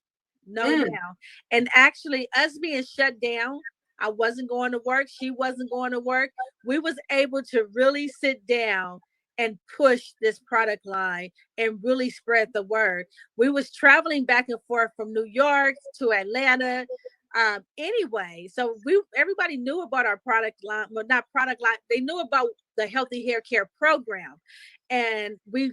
And actually, us being shut down, I wasn't going to work. She wasn't going to work. We was able to really sit down and push this product line and really spread the word. We was traveling back and forth from New York to Atlanta. Anyway, so everybody knew about our product line, well, not product line. They knew about the healthy hair care program, and we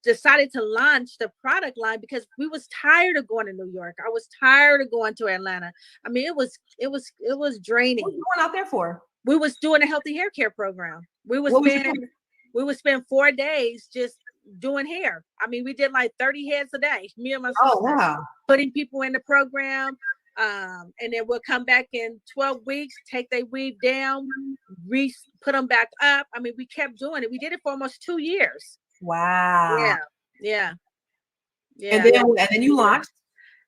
decided to launch the product line because we was tired of going to New York. I was tired of going to Atlanta. I mean, it was draining. What were you going out there for? We was doing a healthy hair care program. We would spend 4 days just doing hair. I mean, we did like 30 heads a day. Me and my sister. Oh, wow. Putting people in the program. And then we'll come back in 12 weeks, take their weave down, put them back up. I mean, we kept doing it. We did it for almost 2 years. Wow. Yeah. And then you launched.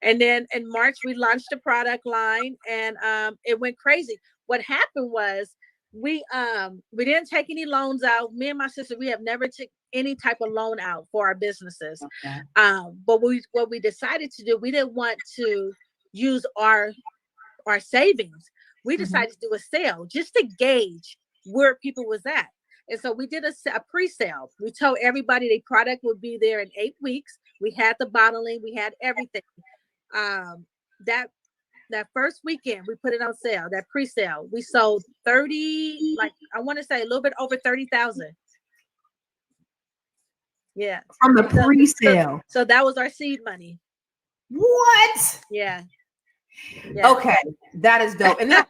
And then in March, we launched the product line, and it went crazy. What happened was we didn't take any loans out. Me and my sister, we have never took any type of loan out for our businesses. Okay. But what we decided to do, we didn't want to use our savings. We decided to do a sale just to gauge where people was at. And so we did a pre-sale. We told everybody the product would be there in 8 weeks. We had the bottling, we had everything. That first weekend, we put it on sale, that pre-sale. We sold 30, like I want to say a little bit over 30,000. Yeah. From the pre-sale. So that was our seed money. What? Yeah. Okay, that is dope. And I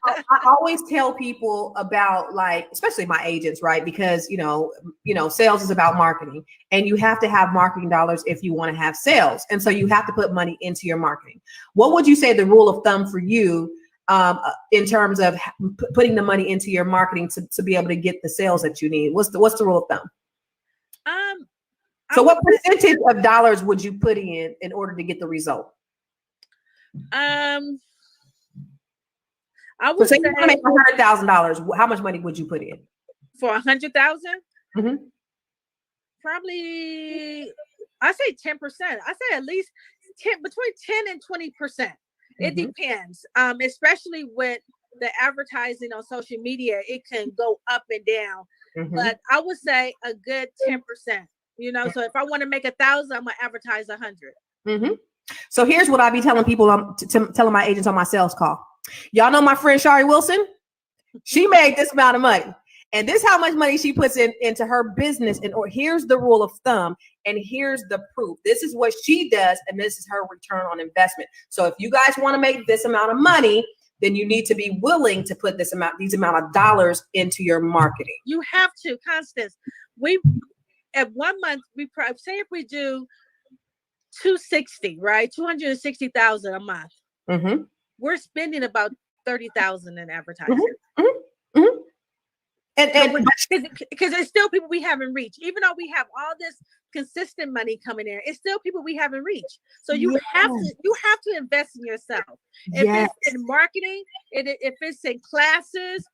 always tell people about, like, especially my agents, right? Because you know, sales is about marketing, and you have to have marketing dollars if you want to have sales. And so you have to put money into your marketing. What would you say the rule of thumb for you in terms of putting the money into your marketing to be able to get the sales that you need? What's the rule of thumb? So what percentage of dollars would you put in order to get the result? I would say you want to make $100,000. How much money would you put in for 100,000? Mm-hmm. Probably, I say 10%. I say at least between 10 and 20%. It depends. Especially with the advertising on social media, it can go up and down. But I would say a good 10%. So if I want to make 1,000, I'm gonna advertise 100. So here's what I be telling people. Telling my agents on my sales call. Y'all know my friend Shari Wilson? She made this amount of money, and this is how much money she puts into her business. And here's the rule of thumb, and here's the proof. This is what she does, and this is her return on investment. So if you guys want to make this amount of money, then you need to be willing to put these amount of dollars into your marketing. You have to, Constance. At 1 month, we say if we do 260, right? 260,000 a month. We're spending about 30,000 in advertising. And because there's still people we haven't reached, even though we have all this consistent money coming in, it's still people we haven't reached. So you have to invest in yourself. If it's in marketing, if it's in classes,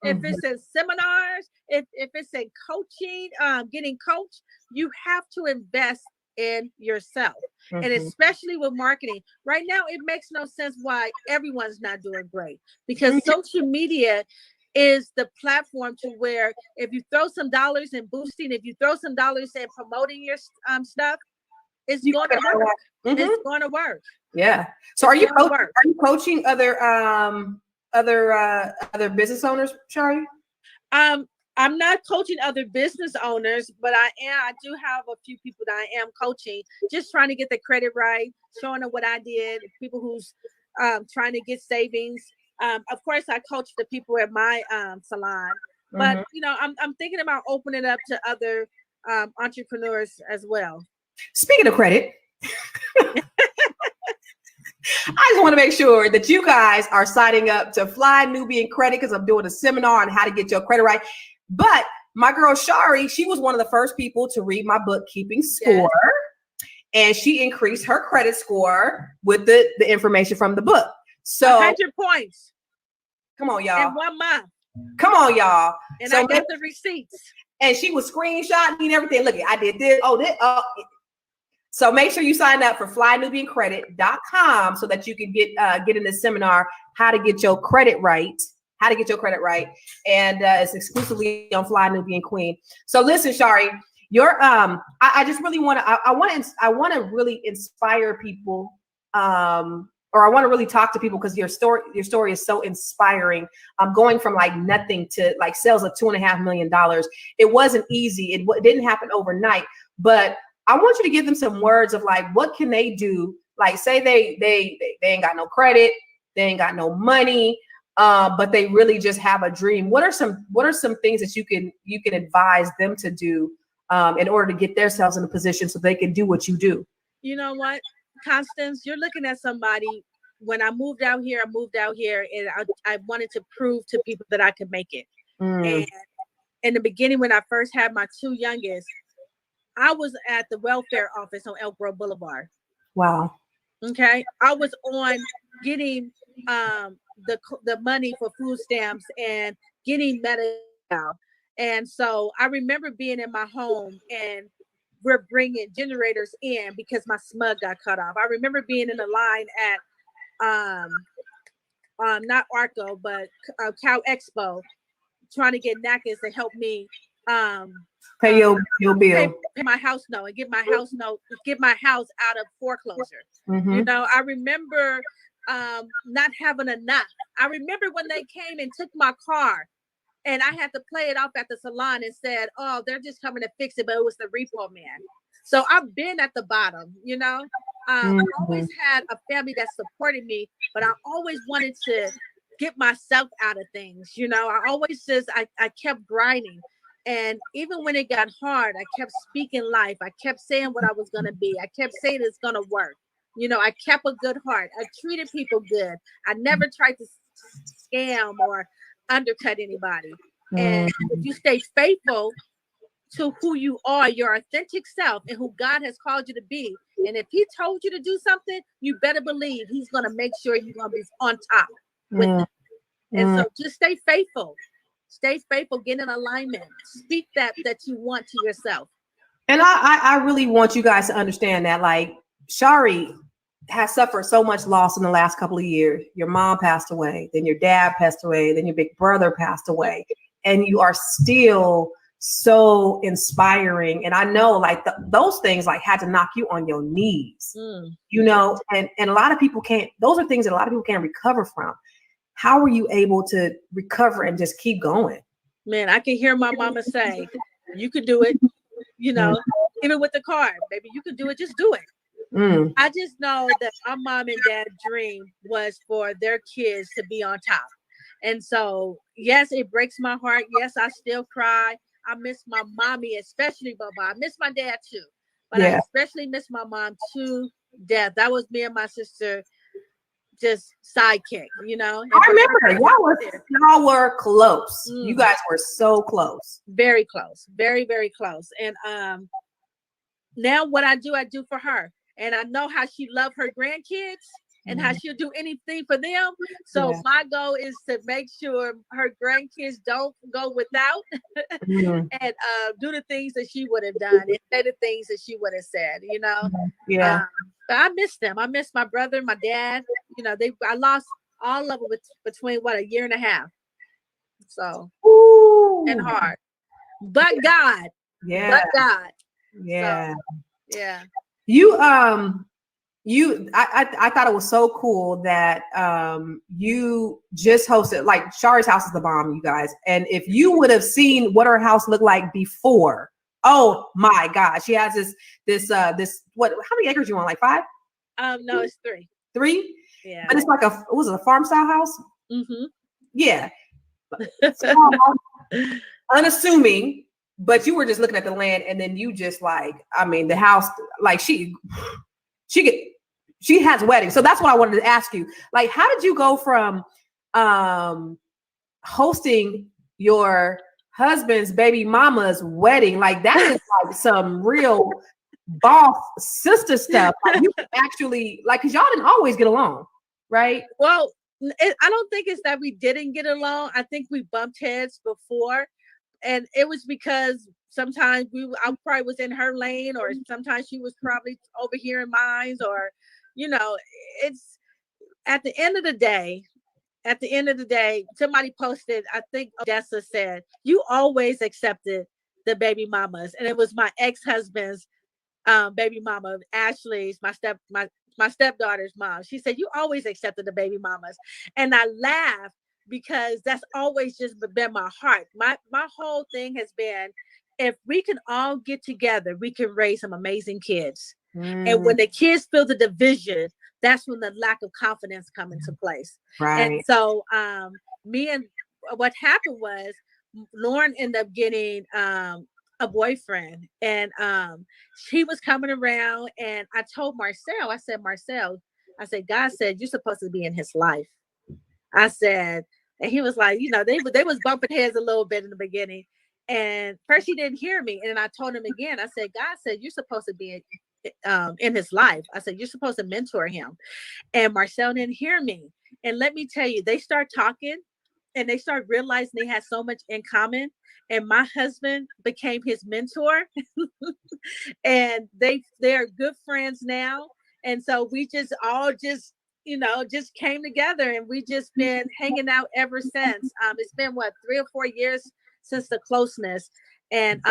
if it's in seminars, if it's in coaching, getting coached, you have to invest in yourself. And especially with marketing right now, it makes no sense why everyone's not doing great, because social media is the platform to where if you throw some dollars in boosting, if you throw some dollars in promoting your stuff, it's going to work. It's going to work. Yeah. So are you coaching other business owners, Shari? I'm not coaching other business owners, but I do have a few people that I am coaching, just trying to get the credit right, showing them what I did, people who's trying to get savings. Of course, I coach the people at my salon, but I'm thinking about opening up to other entrepreneurs as well. Speaking of credit, I just want to make sure that you guys are signing up to Fly Nubian Credit, because I'm doing a seminar on how to get your credit right. But my girl Shari, she was one of the first people to read my bookkeeping score. And she increased her credit score with the information from the book. So 100 points. Come on, y'all. In 1 month. Come on, y'all. And so I got the receipts. And she was screenshotting and everything. Look, I did this. So make sure you sign up for flynubiancredit.com so that you can get in this seminar, how to get your credit right. And it's exclusively on Fly Nubian Queen. So listen, Shari, I just really want to, I want to really inspire people, or I want to really talk to people because your story is so inspiring. Going from like nothing to like sales of $2.5 million. It wasn't easy. It didn't happen overnight, but I want you to give them some words of like, what can they do? Like say they ain't got no credit, they ain't got no money, but they really just have a dream. What are some things that you can advise them to do in order to get themselves in a position so they can do what you do? You know what, Constance, you're looking at somebody. When I moved out here, and I wanted to prove to people that I could make it. And in the beginning, when I first had my two youngest, I was at the welfare office on Elk Grove Boulevard. Wow. Okay. I was on getting the money for food stamps and getting medical. And so I remember being in my home and we're bringing generators in because my smug got cut off. I remember being in the line at not Arco, but Cow Expo, trying to get NACAs to help me pay your bill, pay my house note, and get my house out of foreclosure. Mm-hmm. You know, I remember not having enough. I remember when they came and took my car, and I had to play it off at the salon and said, "Oh, they're just coming to fix it," but it was the repo man. So I've been at the bottom, you know. I always had a family that supported me, but I always wanted to get myself out of things. You know, I kept grinding. And even when it got hard, I kept speaking life. I kept saying what I was going to be. I kept saying it's going to work. You know, I kept a good heart. I treated people good. I never tried to scam or undercut anybody. And if you stay faithful to who you are, your authentic self, and who God has called you to be, and if he told you to do something, you better believe he's going to make sure you're going to be on top with it. And so just stay faithful. Stay faithful, get in alignment, speak that you want to yourself. And I really want you guys to understand that, like, Shari has suffered so much loss in the last couple of years. Your mom passed away, then your dad passed away, then your big brother passed away, and you are still so inspiring. And I know like those things like had to knock you on your knees, you know, and a lot of people can't, those are things that a lot of people can't recover from. How were you able to recover and just keep going? Man, I can hear my mama say, you could do it, you know, even with the car, baby, you could do it, just do it. I just know that my mom and dad's dream was for their kids to be on top. And so, yes, it breaks my heart. Yes, I still cry. I miss my mommy, especially Baba. I miss my dad too, but I especially miss my mom to death. That was me and my sister, just sidekick, you know. And I remember y'all were close. You guys were so close. Very close. Very, very close. And now what I do for her. And I know how she loved her grandkids and how she'll do anything for them. So my goal is to make sure her grandkids don't go without and do the things that she would have done and say the things that she would have said, you know. But I miss them. I miss my brother, my dad. You know, I lost all of it between a year and a half. So and hard. But God. But God. Yeah. So, yeah. I thought it was so cool that you just hosted, like, Shari's house is the bomb, you guys. And if you would have seen what her house looked like before, oh my God, she has this what, how many acres you want? Like 5? No, it's 3. 3? Yeah. But it's like was it a farm style house? Yeah. Unassuming, but you were just looking at the land, and then you just like, I mean, the house, like she has weddings. So that's what I wanted to ask you. Like, how did you go from hosting your husband's baby mama's wedding. Like that is like some real boss sister stuff. Like you actually like, because y'all didn't always get along, right? Well, I don't think it's that we didn't get along. I think we bumped heads before, and it was because sometimes I probably was in her lane, or sometimes she was probably over here in mine, or it's at the end of the day. At the end of the day, somebody posted, I think Odessa said, you always accepted the baby mamas. And it was my ex-husband's baby mama, Ashley's, my stepdaughter's mom. She said, you always accepted the baby mamas. And I laughed because that's always just been my heart. My whole thing has been, if we can all get together, we can raise some amazing kids. And when the kids feel the division, that's when the lack of confidence come into place. Right. And so what happened was Lauren ended up getting a boyfriend, and he was coming around, and I told Marcel, I said, God said, you're supposed to be in his life. I said, and he was like, they was bumping heads a little bit in the beginning. And first he didn't hear me. And I told him again, I said, God said, you're supposed to be in his life. I said, you're supposed to mentor him. And Marcel didn't hear me. And let me tell you, they start talking and they start realizing they had so much in common. And my husband became his mentor. And they are good friends now. And so we just all just came together, and we just been hanging out ever since. It's been 3 or 4 years since the closeness. And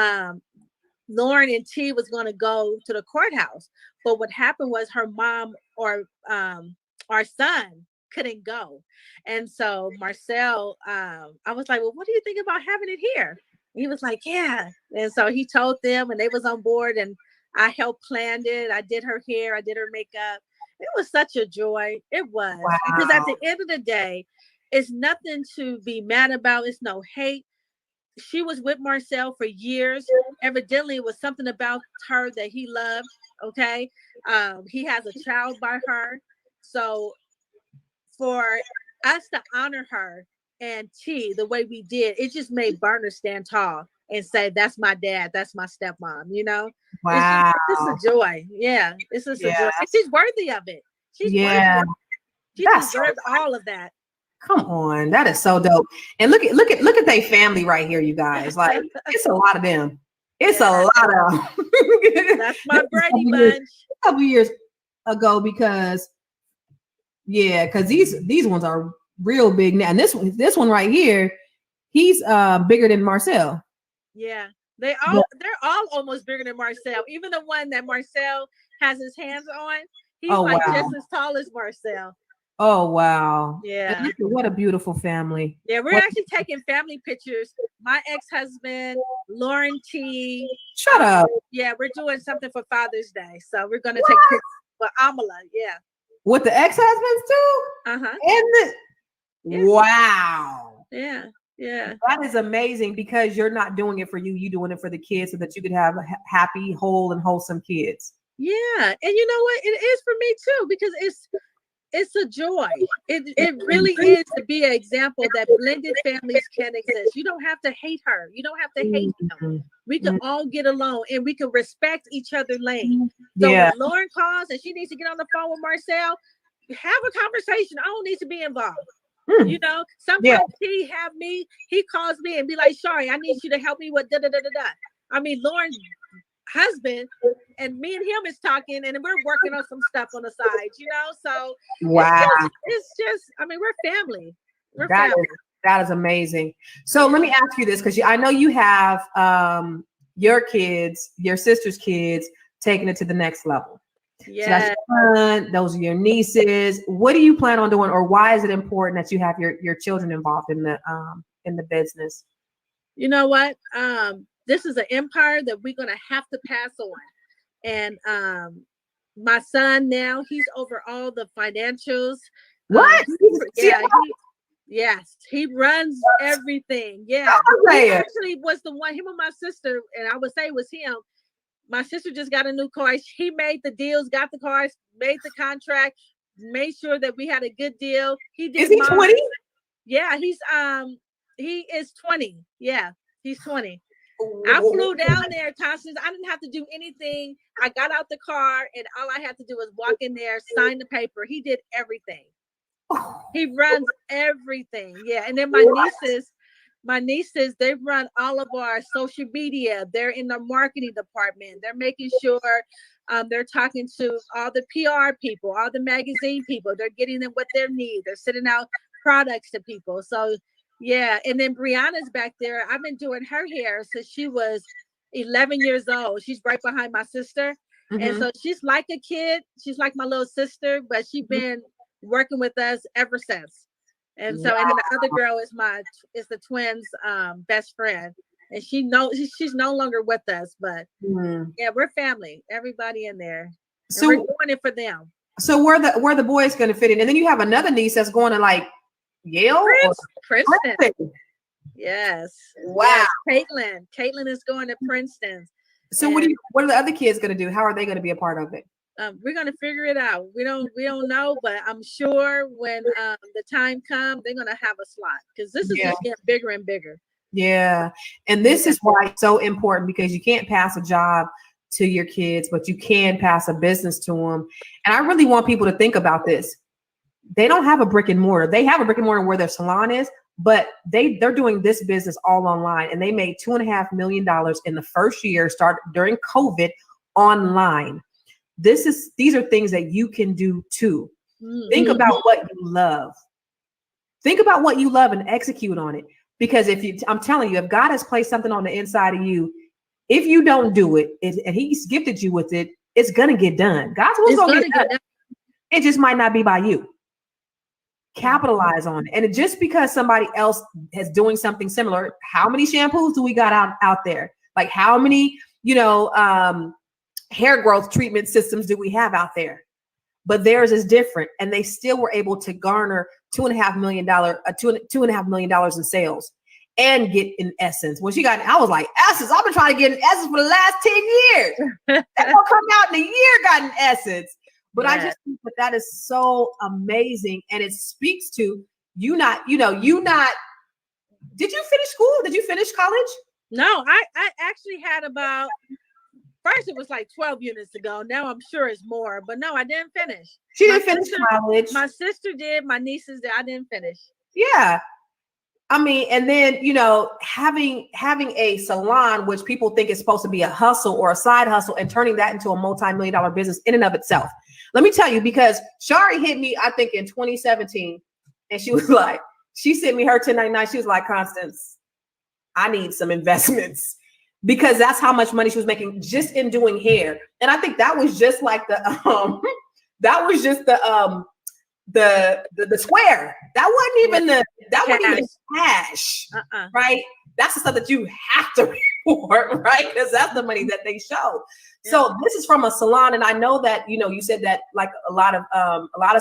Lauren and T was going to go to the courthouse, but what happened was her mom or our son couldn't go. And so Marcel, I was like, well, what do you think about having it here? He was like, yeah. And so he told them, and they was on board, and I helped plan it. I did her hair. I did her makeup. It was such a joy. It was. Wow. Because at the end of the day, it's nothing to be mad about. It's no hate. She was with Marcel for years. Evidently, it was something about her that he loved. Okay. He has a child by her. So for us to honor her and T the way we did, it just made Burner stand tall and say, that's my dad. That's my stepmom, Wow. It's a joy. Yeah. It's just a joy. And she's worthy of it. She's worthy. She deserves all of that. Come on, that is so dope. And look at their family right here, you guys. Like, it's a lot of them. It's a lot of them. That's my Brady bunch. A couple years ago, because these ones are real big now. And this one right here, he's bigger than Marcel. Yeah, they're all almost bigger than Marcel. Even the one that Marcel has his hands on, he's just as tall as Marcel. Oh, wow. Yeah. What a beautiful family. Yeah, we're actually taking family pictures. My ex-husband, Lauren T. Shut up. Yeah, we're doing something for Father's Day. So we're going to take pictures for Amala. Yeah. With the ex-husbands too? Uh-huh. Wow. Yeah. Yeah. That is amazing, because you're not doing it for you. You're doing it for the kids so that you could have happy, whole, and wholesome kids. Yeah. And you know what? It is for me too, because it's a joy. It really is to be an example that blended families can exist. You don't have to hate her. You don't have to hate him. We can all get along, and we can respect each other's lane. So when Lauren calls and she needs to get on the phone with Marcel, have a conversation. I don't need to be involved. Sometimes he calls me and be like, Shari, I need you to help me with da-da-da-da-da. I mean, Lauren's husband and me and him is talking, and we're working on some stuff on the side, so wow. It's just I mean, we're family. That is amazing. So let me ask you this, because I know you have your kids, your sister's kids, taking it to the next level. Yeah. So that's your son, those are your nieces. What do you plan on doing, or why is it important that you have your children involved in the business? You know what? This is an empire that we're going to have to pass on. And my son now, he's over all the financials. What? Yes, he runs everything. Yeah. He actually was the one, him and my sister, and I would say it was him. My sister just got a new car. He made the deals, got the cars, made the contract, made sure that we had a good deal. He did. Is he 20? Yeah, he is 20. Yeah. He's 20. I flew down there, Constance. I didn't have to do anything. I got out the car and all I had to do was walk in there, sign the paper. He did everything. He runs everything. Yeah. And then my nieces, they run all of our social media. They're in the marketing department. They're making sure they're talking to all the PR people, all the magazine people. They're getting them what they need. They're sending out products to people. So yeah, and then Brianna's back there. I've been doing her hair since she was 11 years old. She's right behind my sister. And so she's like a kid. She's like my little sister, but she's been working with us ever since. And so, and then the other girl is the twins' best friend. And she's no longer with us, but yeah, we're family. Everybody in there. So we're doing it for them. So where the boys going to fit in? And then you have another niece that's going to like Yale, Princeton. Yes. Wow. Yes, Caitlin is going to Princeton. So what are the other kids going to do? How are they going to be a part of it? We're going to figure it out. We don't know, but I'm sure when the time comes, they're going to have a slot because this is just getting bigger and bigger. Yeah. And this is why it's so important, because you can't pass a job to your kids, but you can pass a business to them. And I really want people to think about this. They don't have a brick and mortar. They have a brick and mortar where their salon is, but they're doing this business all online, and they made $2.5 million in the first year, started during COVID, online. These are things that you can do too. Think about what you love. Think about what you love and execute on it. Because I'm telling you, if God has placed something on the inside of you, if you don't do it, and He's gifted you with it, it's gonna get done. God's gonna get done. It just might not be by you. Capitalize on it. And just because somebody else is doing something similar, how many shampoos do we got out there? Like how many, hair growth treatment systems do we have out there? But theirs is different, and they still were able to garner $2.5 million in sales and get in Essence. When she got, I was like, Essence, I've been trying to get in Essence for the last 10 years. That will come out in a year, got in Essence. But I just think that is so amazing. And it speaks to did you finish school? Did you finish college? No, I actually had first it was like 12 units ago. Now I'm sure it's more, but no, I didn't finish. She didn't finish college. My sister did, my nieces did. I didn't finish. Yeah. I mean, and then, having a salon, which people think is supposed to be a hustle or a side hustle, and turning that into a multi-million-dollar business in and of itself. Let me tell you, because Shari hit me, I think in 2017, and she was like, she sent me her 1099. She was like, Constance, I need some investments, because that's how much money she was making just in doing hair. And I think that was just like the square. That wasn't even cash, right? That's the stuff that you have to report, right? Because that's the money that they show. Yeah. So this is from a salon, and I know that you said that like a lot of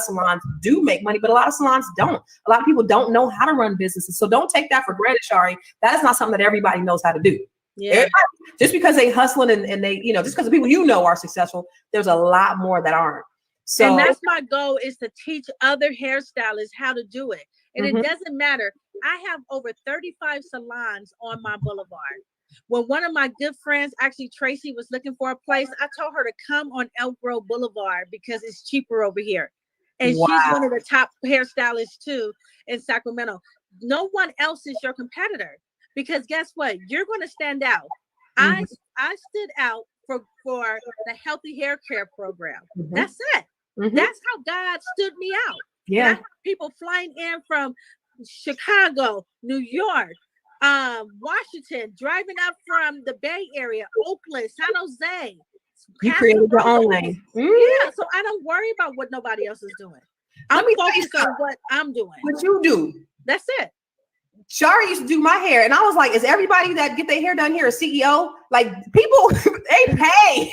salons do make money, but a lot of salons don't. A lot of people don't know how to run businesses, so don't take that for granted, Shari. That is not something that everybody knows how to do. Yeah. Everybody, just because they hustling and they just because the people are successful, there's a lot more that aren't. So, and that's my goal, is to teach other hairstylists how to do it. And it doesn't matter. I have over 35 salons on my boulevard. When one of my good friends, actually Tracy, was looking for a place, I told her to come on Elk Grove Boulevard because it's cheaper over here. And she's one of the top hairstylists too in Sacramento. No one else is your competitor, because guess what? You're going to stand out. I stood out for the healthy hair care program. That's it. That's how God stood me out. Yeah. And I have people flying in from Chicago, New York, Washington, driving up from the Bay Area, Oakland, San Jose. You created your own lane. Yeah, so I don't worry about what nobody else is doing. I'm focused on what I'm doing. What you do. That's it. Shari used to do my hair, and I was like, is everybody that get their hair done here a CEO? Like, people, they pay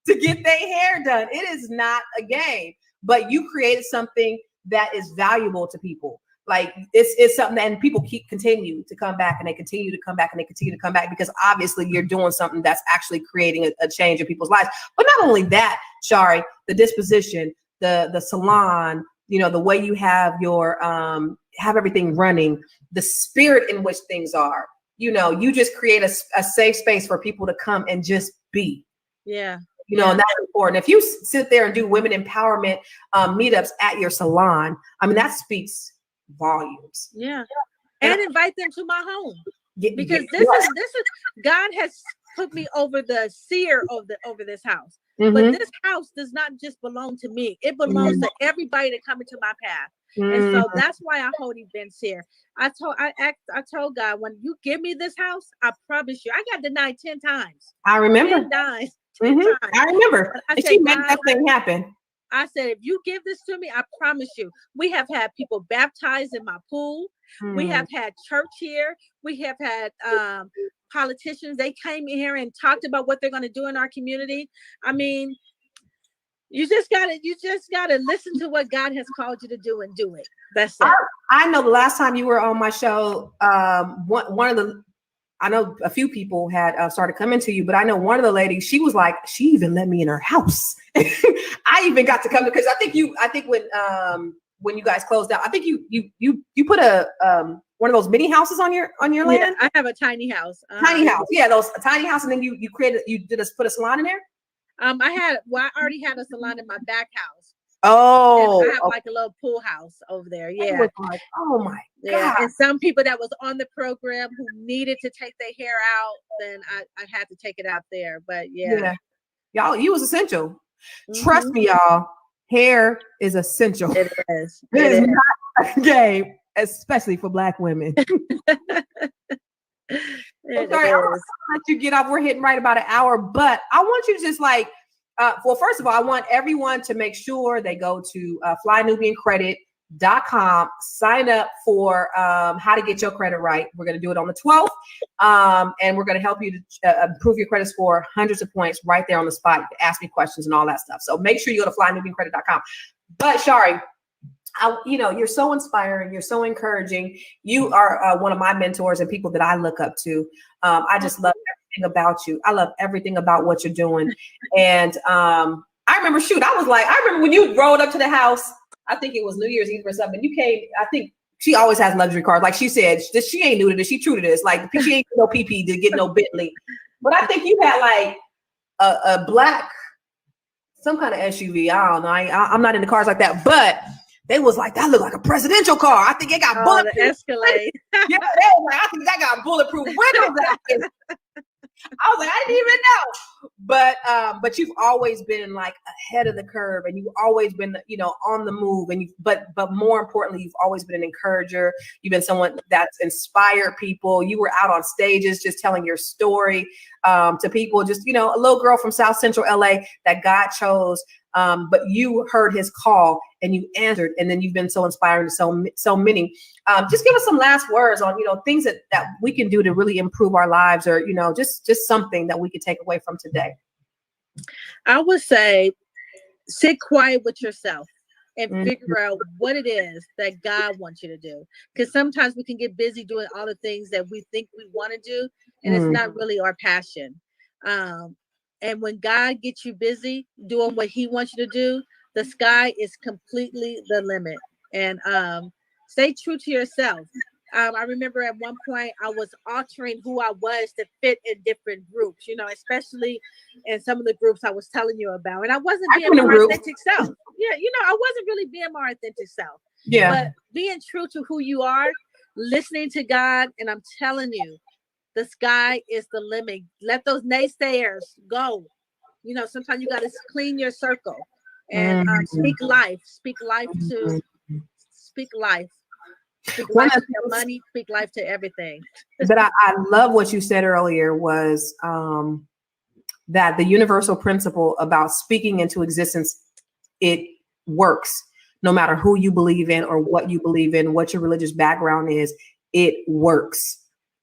to get their hair done. It is not a game, but you created something that is valuable to people. Like, it's something that, and people continue to come back, and they continue to come back, and they continue to come back, because obviously you're doing something that's actually creating a change in people's lives. But not only that, Shari, the disposition, the salon, the way you have your have everything running, the spirit in which things are. you just create a safe space for people to come and just be. Yeah. And that's important. If you sit there and do women empowerment meetups at your salon, I mean, that speaks volumes. Yeah. And invite them to my home. Because this is God has put me over the seer over this house. Mm-hmm. But this house does not just belong to me. It belongs to everybody that come into my path. And so that's why I hold events here. I told God, when you give me this house, I promise you, I got denied 10 times. I remember. 10 times. I remember. I she made that thing happen. I said, if you give this to me, I promise you, we have had people baptized in my pool. We have had church here. We have had politicians. They came in here and talked about what they're going to do in our community. I mean, you just gotta listen to what God has called you to do and do it. That's it. I know the last time you were on my show, I know a few people had started coming to you, but I know one of the ladies, she was like, she even let me in her house. I even got to come because I think when you guys closed out, I think you put a one of those mini houses on your land. I have a tiny house. Tiny house, yeah, a tiny house, and then you put a salon in there. I already had a salon in my back house. Oh, and I have like a little pool house over there. Yeah. Like, oh my God. God. And some people that was on the program who needed to take their hair out, then I had to take it out there. But yeah. Y'all, you was essential. Trust me, y'all. Hair is essential. It is. It is not a game, especially for Black women. Sorry, I'm gonna let you get off. We're hitting right about an hour, but I want you to just first of all, I want everyone to make sure they go to flynubiancredit.com, sign up for how to get your credit right. We're going to do it on the 12th, and we're going to help you to improve your credit score, hundreds of points right there on the spot. You can ask me questions and all that stuff. So make sure you go to flynubiancredit.com. But Shari, you're so inspiring. You're so encouraging. You are one of my mentors and people that I look up to. I just love everything about you. I love everything about what you're doing. And I remember when you rolled up to the house, I think it was New Year's Eve or something. You came, I think she always has luxury cars. Like she said, she ain't new to this. She true to this. Like she ain't no PP to get no Bentley. But I think you had like a black, some kind of SUV. I don't know. I'm not into cars like that, but they was like, that looked like a presidential car. I think it got bulletproof. The Escalade. Yeah, they was like, I think that got bulletproof windows out there. I was like, I didn't even know. But you've always been like ahead of the curve, and you've always been, on the move. And but more importantly, you've always been an encourager. You've been someone that's inspired people. You were out on stages just telling your story to people. Just a little girl from South Central LA that God chose. But you heard his call and you answered, and then you've been so inspiring to so many. Just give us some last words on, things that we can do to really improve our lives, or, just something that we could take away from today. I would say sit quiet with yourself and figure out what it is that God wants you to do. Because sometimes we can get busy doing all the things that we think we want to do, and it's not really our passion. And when God gets you busy doing what he wants you to do, the sky is completely the limit. And stay true to yourself. I remember at one point I was altering who I was to fit in different groups, especially in some of the groups I was telling you about. And I wasn't being my authentic self. Yeah, I wasn't really being my authentic self. Yeah. But being true to who you are, listening to God, and I'm telling you, the sky is the limit. Let those naysayers go. Sometimes you got to clean your circle and speak life. Speak life to your money. Speak life to everything. But I love what you said earlier was that the universal principle about speaking into existence, it works no matter who you believe in or what you believe in, what your religious background is. It works.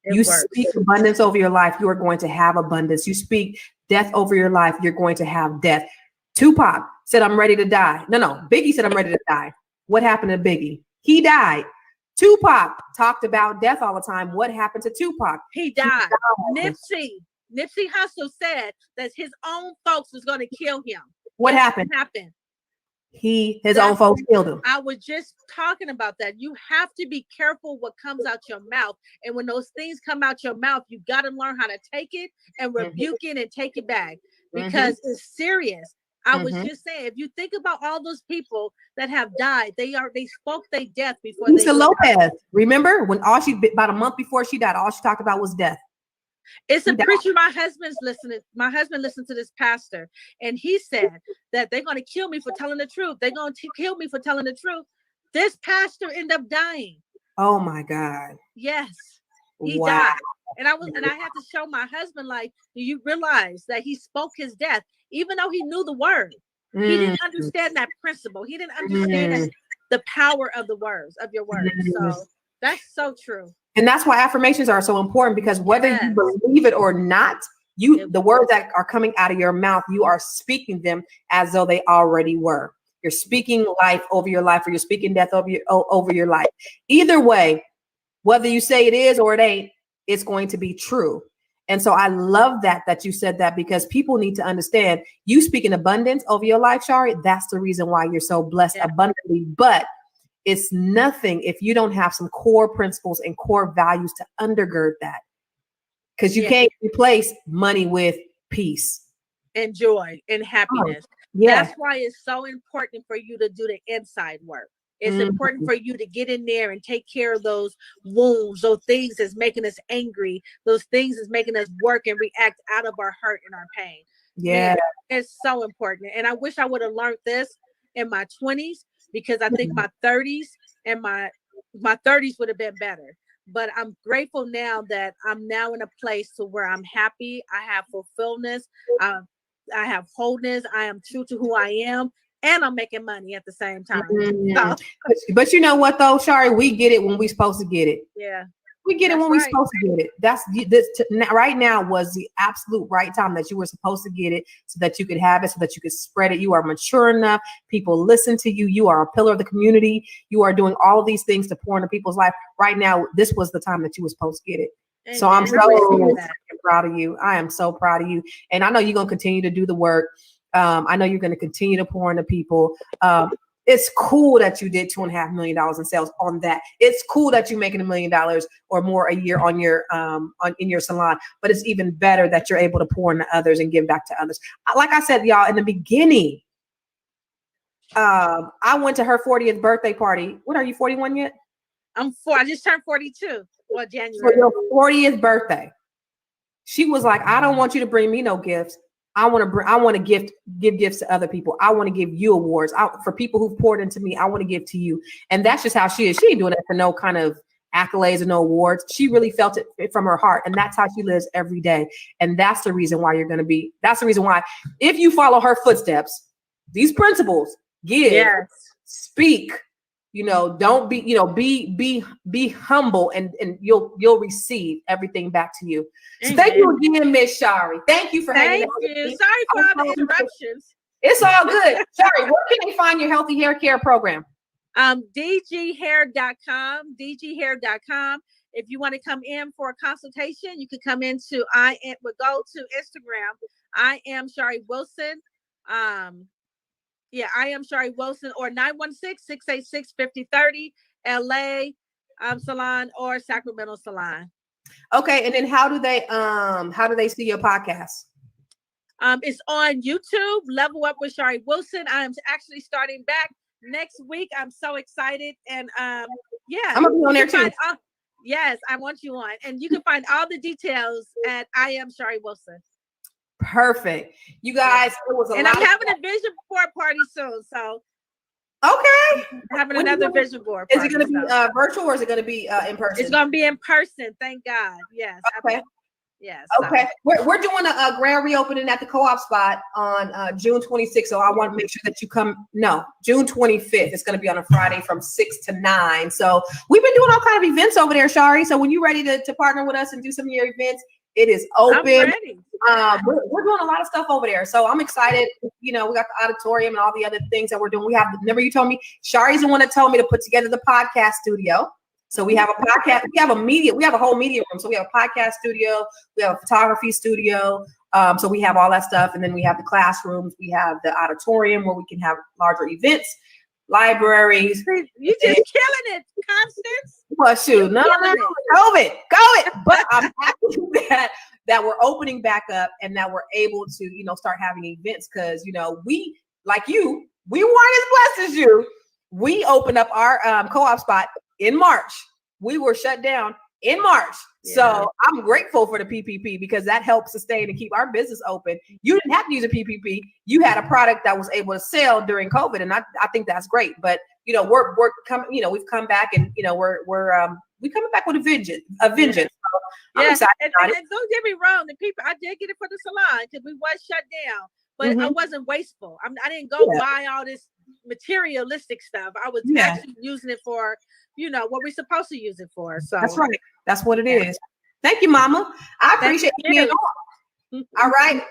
You speak abundance over your life, you are going to have abundance. You speak death over your life, you're going to have death. Tupac said, I'm ready to die. No, Biggie said, I'm ready to die. What happened to Biggie? He died. Tupac talked about death all the time. What happened to Tupac? He died. Nipsey Hussle said that his own folks was going to kill him. What happened? His own folks killed him. I was just talking about that. You have to be careful what comes out your mouth. And when those things come out your mouth, you got to learn how to take it and rebuke it and take it back because it's serious. I was just saying, if you think about all those people that have died, they spoke their death before Lisa Lopez. Remember when about a month before she died, all she talked about was death. It's a preacher my husband listened to this pastor, and he said that they're going to kill me for telling the truth. They're going to kill me for telling the truth. This pastor ended up dying. Oh my God. Yes. He died. And I had to show my husband, like, do you realize that he spoke his death, even though he knew the word? He didn't understand that principle. He didn't understand the power of the words, of your words. So that's so true. And that's why affirmations are so important, because whether you believe it or not, the words that are coming out of your mouth, you are speaking them as though they already were. You're speaking life over your life, or you're speaking death over your life. Either way, whether you say it is or it ain't, it's going to be true. And so I love that you said that, because people need to understand you speak in abundance over your life, Shari. That's the reason why you're so blessed abundantly. But it's nothing if you don't have some core principles and core values to undergird that, because you can't replace money with peace and joy and happiness. That's why it's so important for you to do the inside work. It's important for you to get in there and take care of those wounds, those things that's making us angry, those things that's making us work and react out of our hurt and our pain. Man, it's so important. And I wish I would have learned this in my 20s, because I think my 30s and my 30s would have been better. But I'm grateful now that I'm now in a place to where I'm happy. I have fulfillment. I have wholeness. I am true to who I am. And I'm making money at the same time. So. But you know what, though, Shari? We get it when we're supposed to get it. Yeah. We get it when we're supposed to get it. Right now was the absolute right time that you were supposed to get it, so that you could have it, so that you could spread it. You are mature enough. People listen to you. You are a pillar of the community. You are doing all of these things to pour into people's life. Right now, this was the time that you were supposed to get it. Amen. So I'm so proud of you. I am so proud of you. And I know you're going to continue to do the work. I know you're going to continue to pour into people. It's cool that you did $2.5 million in sales on that. It's cool that you're making $1 million or more a year on your in your salon. But it's even better that you're able to pour into others and give back to others. Like I said, y'all, in the beginning, I went to her 40th birthday party. What are you, 41 yet? I'm 4. I just turned 42. Well, January. For your 40th birthday, she was like, "I don't want you to bring me no gifts. I want to give gifts to other people. I want to give you awards. For people who've poured into me, I want to give to you." And that's just how she is. She ain't doing that for no kind of accolades or no awards. She really felt it from her heart. And that's how she lives every day. And that's the reason why that's the reason why, if you follow her footsteps, these principles, give, speak, don't be, be humble, and you'll receive everything back to you. So thank you again, Miss Shari. Thank you for hanging out with me. Sorry for all the interruptions. It's all good. Shari, where can they find your healthy hair care program? dghair.com, dghair.com. If you want to come in for a consultation, you can come into go to Instagram. I am Shari Wilson. I am Shari Wilson, or 916-686-5030, LA salon or Sacramento salon. Okay, and then how do they see your podcast? It's on YouTube. Level Up with Shari Wilson. I am actually starting back next week. I'm so excited, and I'm gonna be on there too. Yes, I want you on, and you can find all the details at I am Shari Wilson. Perfect. You guys, it was and I'm having a vision board party soon. So okay, having another vision board party. Is it going to be virtual, or is it going to be in person? It's going to be in person. Thank God. Yes. Okay. Yes. Okay. We're doing a grand reopening at the Co-op spot on June 26th. So I want to make sure that you come. No, June 25th. It's going to be on a Friday from 6 to 9. So we've been doing all kind of events over there, Shari. So when you're ready to partner with us and do some of your events, it is open. I'm ready. We're doing a lot of stuff over there. So I'm excited. We got the auditorium and all the other things that we're doing. Remember you told me, Shari's the one that told me to put together the podcast studio. So we have a podcast, we have a whole media room. So we have a podcast studio, we have a photography studio. So we have all that stuff. And then we have the classrooms. We have the auditorium where we can have larger events, libraries. You just killing it, Constance. Well, shoot, no, COVID. But I'm happy that we're opening back up and that we're able to, you know, start having events because, you know, we, like you, we weren't as blessed as you. We opened up our co-op spot in March. We were shut down in March. Yeah. So I'm grateful for the PPP because that helped sustain and keep our business open. You didn't have to use a PPP. You had a product that was able to sell during COVID. And I think that's great. But, you know, we're coming, you know, we've come back and, you know, we're coming back with a vengeance. Yeah. So I'm excited and don't get me wrong. The people, I did get it for the salon because we was shut down, but I wasn't wasteful. I didn't go buy all this materialistic stuff. I was actually using it for, you know, what we're supposed to use it for. So that's right. That's what it is. Thank you, Mama. I appreciate you being on. All right.